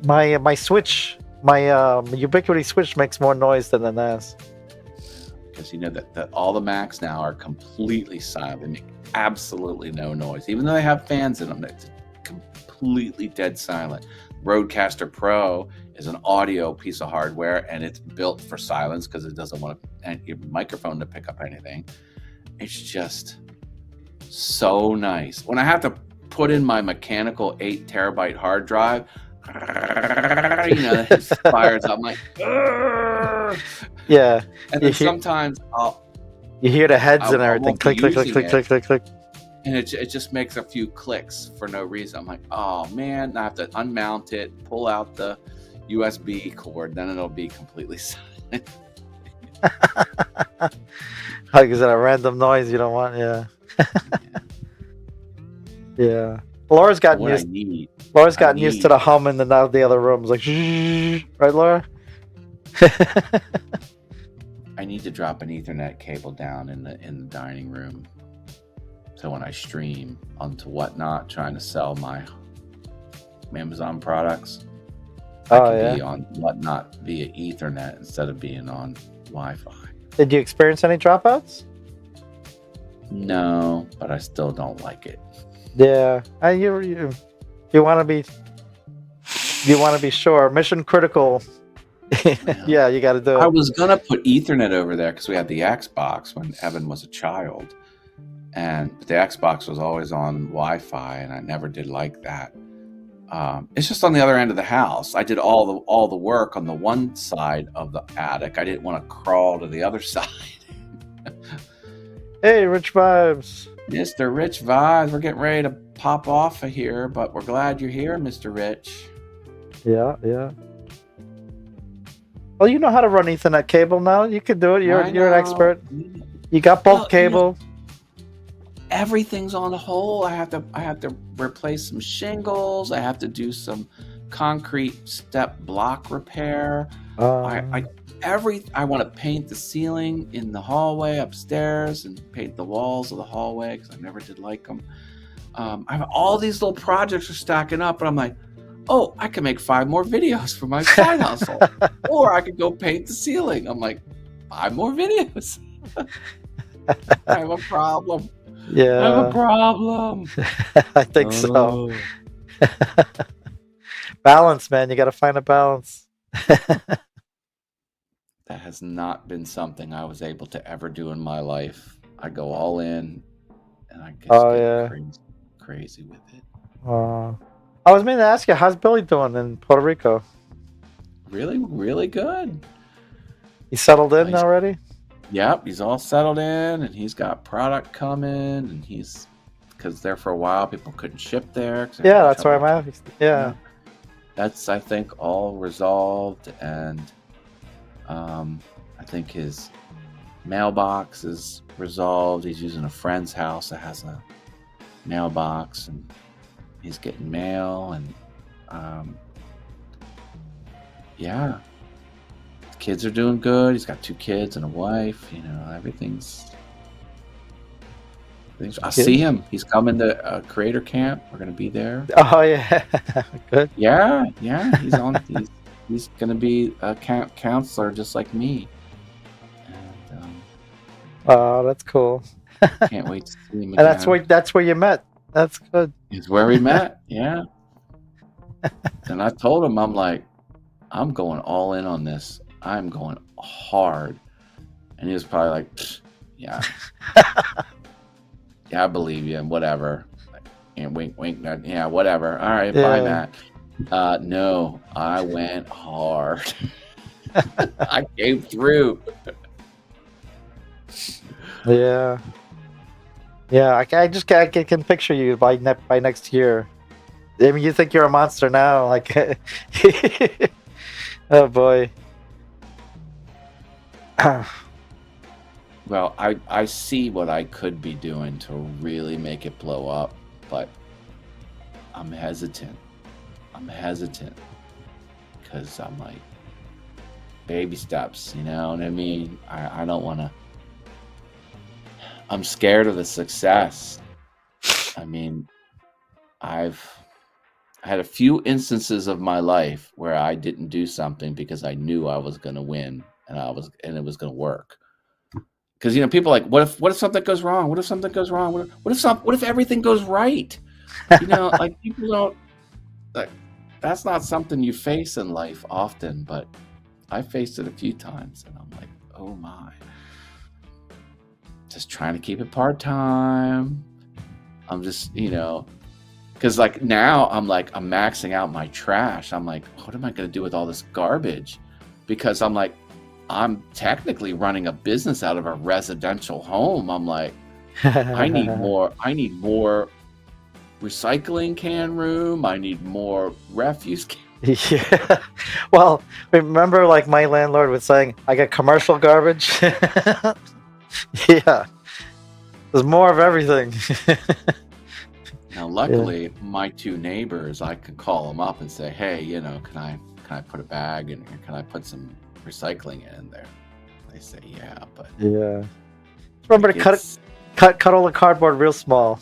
My switch, my Ubiquity switch makes more noise than the NAS. Because you know that all the Macs now are completely silent. They make absolutely no noise. Even though they have fans in them, it's completely dead silent. Rodecaster Pro is an audio piece of hardware, and it's built for silence because it doesn't want your microphone to pick up anything. It's just so nice. When I have to put in my mechanical 8 terabyte hard drive, it fires up. I'm like, "Argh!" Yeah. And then sometimes you hear the heads and everything. Click, click, click, click, click, click, click. And it just makes a few clicks for no reason. I'm like, oh man, I have to unmount it, pull out the USB cord, then it'll be completely silent. Like, is it a random noise you don't want? Yeah. Yeah. Laura's gotten used. Laura's gotten used to the hum in the other rooms, like, right, Laura? I need to drop an Ethernet cable down in the dining room, so when I stream onto Whatnot, trying to sell my Amazon products, I can be on Whatnot via Ethernet instead of being on Wi-Fi. Did you experience any dropouts? No, but I still don't like it. Yeah, you want to be sure. Mission critical. Yeah, you got to do it. I was gonna put Ethernet over there because we had the Xbox when Evan was a child, but the Xbox was always on Wi-Fi, and I never did like that. It's just on the other end of the house. I did all the work on the one side of the attic. I didn't want to crawl to the other side. Hey, Rich Vibes. Mr. Rich Vibes, we're getting ready to pop off of here, but we're glad you're here, Mr. Rich. Yeah, yeah. Well, you know how to run Ethernet cable now. You can do it. You're an expert. You got bulk cable. Everything's on hold. I have to replace some shingles. I have to do some concrete step block repair. I want to paint the ceiling in the hallway upstairs and paint the walls of the hallway because I never did like them. I have all these little projects are stacking up, and I'm like, oh, I can make 5 more videos for my side hustle, or I could go paint the ceiling. I'm like, 5 more videos. I have a problem. Yeah, I have a problem. I think so. Balance, man. You got to find a balance. That has not been something I was able to ever do in my life. I go all in, and I get crazy with it. I was meaning to ask you, how's Billy doing in Puerto Rico? Really, really good. He settled in already? Yep, he's all settled in, and he's got product coming, and because there for a while people couldn't ship there. Yeah, that's where I'm at. Yeah. That's, I think, all resolved, and I think his mailbox is resolved. He's using a friend's house that has a mailbox, and he's getting mail, and yeah, the kids are doing good. He's got 2 kids and a wife. Everything's. I see him. He's coming to Creator Camp. We're gonna be there. Oh yeah, good. Yeah. He's on. He's gonna be a counselor just like me. And, oh, that's cool. Can't wait to see him again. And that's where you met. That's good. It's where we met. Yeah. And I told him, I'm like, I'm going all in on this. I'm going hard. And he was probably like, yeah. Yeah, I believe you, and whatever. And wink, wink, whatever. All right, bye, Matt. No, I went hard. I came through. Yeah. Yeah, I can picture you by next year. I mean, you think you're a monster now, like. Oh boy. Well, I see what I could be doing to really make it blow up, but I'm hesitant. I'm hesitant because I'm like, baby steps, you know what I mean? I don't want to. I'm scared of the success. I mean, I had a few instances of my life where I didn't do something because I knew I was going to win and it was going to work. Because people are like, what if something goes wrong? What if something goes wrong? What if everything goes right? Like people don't like. That's not something you face in life often, but I faced it a few times, and I'm like, oh my. Just trying to keep it part-time. I'm just, because like now I'm maxing out my trash. I'm like, what am I going to do with all this garbage? Because I'm like, I'm technically running a business out of a residential home. I'm like, I need more recycling can room. I need more refuse can. Yeah. Well, remember, like my landlord was saying, I got commercial garbage. Yeah. There's more of everything. Now, luckily, my two neighbors, I could call them up and say, hey, can I put a bag in here? Can I put some recycling in there? They say, yeah, but yeah. Remember to cut all the cardboard real small.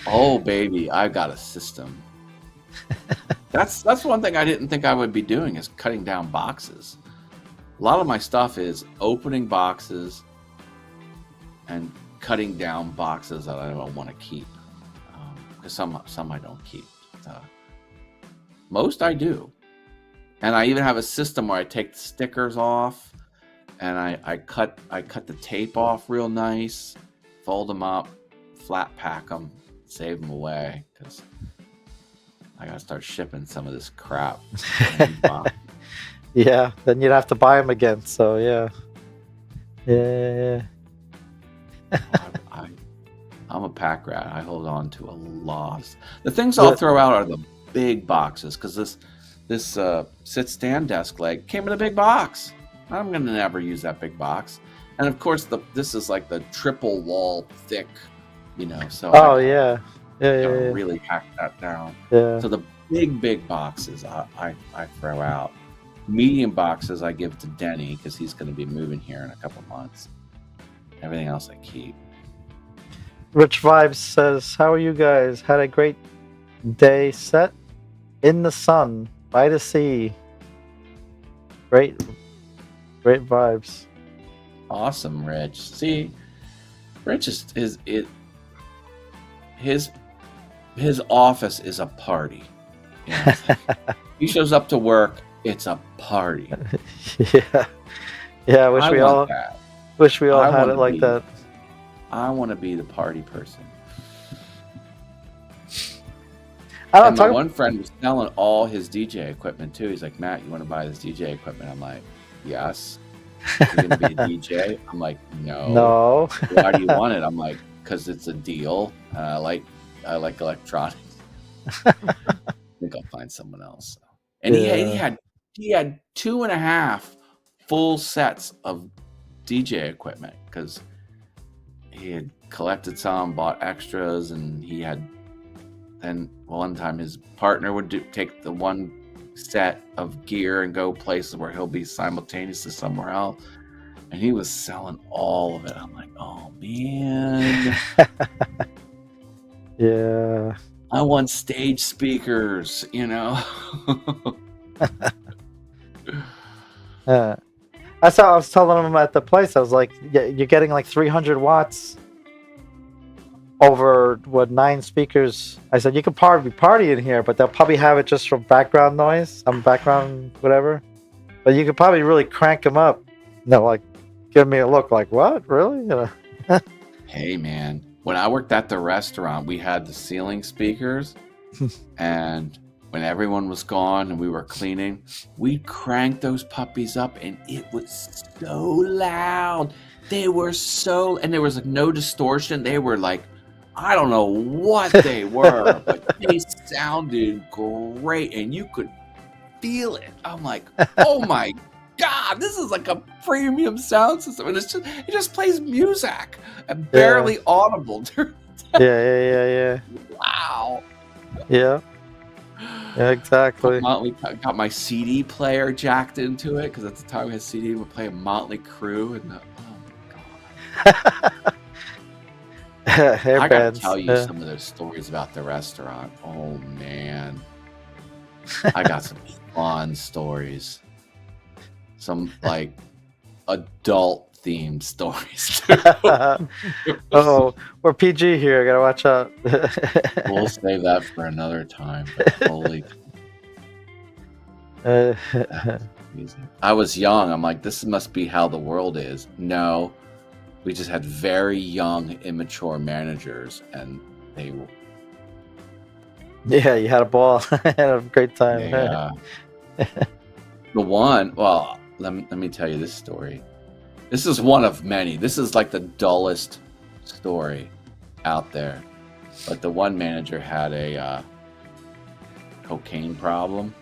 Oh, baby, I've got a system. That's one thing I didn't think I would be doing is cutting down boxes. A lot of my stuff is opening boxes and cutting down boxes that I don't want to keep. Because some I don't keep. Most I do. And I even have a system where I take the stickers off and I cut the tape off real nice, fold them up, flat pack them, save them away, because I gotta start shipping some of this crap. Yeah, then you'd have to buy them again. So yeah. I'm a pack rat. I hold on to a lot. The things I'll throw out are the big boxes, because this sit-stand desk leg came in a big box. I'm gonna never use that big box. And of course, this is like the triple wall thick, So yeah. Really hack that down. Yeah. So the big boxes I throw out. Medium boxes I give to Denny because he's going to be moving here in a couple months. Everything else I keep. Rich Vibes says, how are you guys? Had a great day set in the sun by the sea. Great vibes. Awesome, Rich. See, Rich is his office is a party. He shows up to work, it's a party. Yeah. Wish we all had it like that. I want to be the party person. And my one friend was selling all his DJ equipment too. He's like, Matt, you want to buy this DJ equipment? I'm like, yes. You're gonna be a DJ? I'm like, no. Why do you want it? I'm like, because it's a deal. I like electronics. I think I'll find someone else. And he had 2.5 full sets of DJ equipment because he had collected some, bought extras, and he had. Then one time his partner would take the one set of gear and go places where he'll be simultaneously somewhere else. And he was selling all of it. I'm like, oh man. Yeah. I want stage speakers, That's how I was telling him at the place. I was like, yeah, you're getting like 300 watts over 9 speakers. I said you could probably party in here, but they'll probably have it just for background noise, some background whatever. But you could probably really crank them up. Like give me a look like, what, really? Hey man, when I worked at the restaurant, we had the ceiling speakers, and when everyone was gone and we were cleaning, we'd crank those puppies up, and it was so loud. They were so, and there was like no distortion. They were like, I don't know what they were, but they sounded great, and you could feel it. I'm like, oh my God, this is like a premium sound system, and it just plays music and barely audible. Yeah. Wow. Yeah, exactly. Got my CD player jacked into it because at the time we had CD. We play a Motley Crue, and oh my God. I gotta tell you some of those stories about the restaurant. Oh man, I got some fun stories. Some like adult themed stories. Oh, we're PG here. Gotta watch out. We'll save that for another time. But holy, I was young. I'm like, this must be how the world is. No. We just had very young, immature managers, and they were... Yeah, you had a ball. Had a great time. Yeah. The one, well, let me tell you this story. This is one of many. This is like the dullest story out there. But the one manager had a cocaine problem,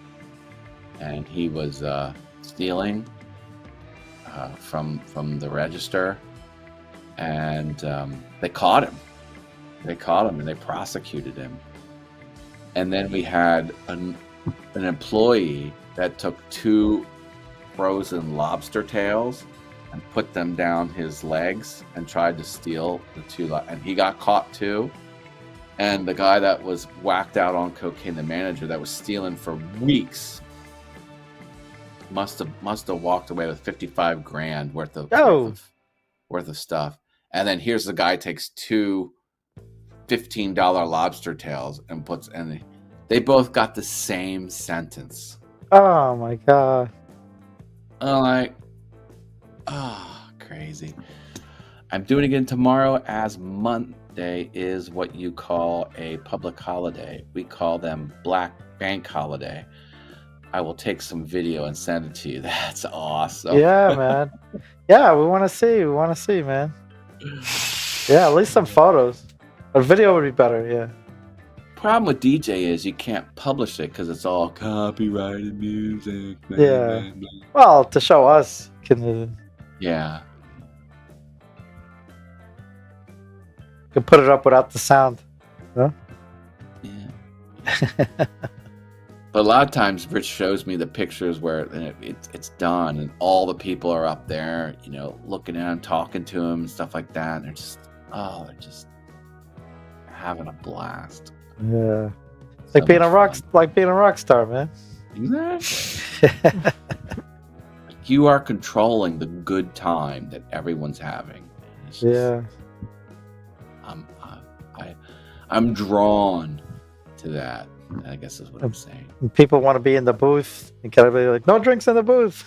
and he was stealing from the register. And they caught him. And they prosecuted him. And then we had an employee that took 2 frozen lobster tails and put them down his legs and tried to steal the 2. And he got caught too. And the guy that was whacked out on cocaine, the manager that was stealing for weeks, must have walked away with $55,000 worth of stuff. And then here's the guy takes 2 $15 lobster tails and they both got the same sentence. Oh my God. I'm like, oh, crazy. I'm doing it again tomorrow, as Monday is what you call a public holiday. We call them Black Bank Holiday. I will take some video and send it to you. That's awesome. Yeah, man. Yeah, we want to see, man. Yeah, at least some photos. A video would be better, yeah. Problem with DJ is you can't publish it because it's all copyrighted music. Yeah. Well, to show us. Yeah. Can put it up without the sound. Huh? Yeah. But a lot of times Rich shows me the pictures where it's done and all the people are up there, looking at him, talking to him and stuff like that. And they're just having a blast. Yeah. Like being a rock star, man. Exactly. You are controlling the good time that everyone's having. Yeah. I'm drawn to that. I guess is what I'm saying. People want to be in the booth. You gotta be like, no drinks in the booth.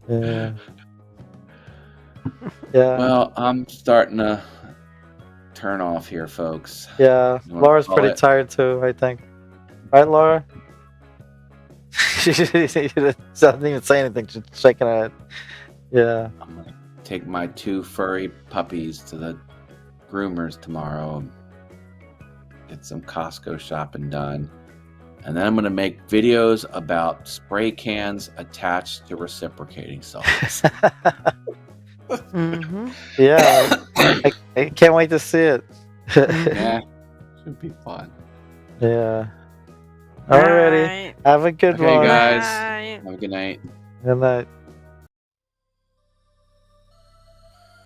Yeah. Yeah. Well, I'm starting to turn off here, folks. Yeah. Laura's pretty tired too, I think. Right, Laura? She doesn't even say anything. She's shaking her head. Yeah. I'm gonna take my 2 furry puppies to the groomers tomorrow. Get some Costco shopping done. And then I'm going to make videos about spray cans attached to reciprocating saws. Mm-hmm. Yeah. I can't wait to see it. Yeah. Should be fun. Yeah. Alrighty. Right. Have a good Okay, one. guys. Bye. Have a good night. Good night.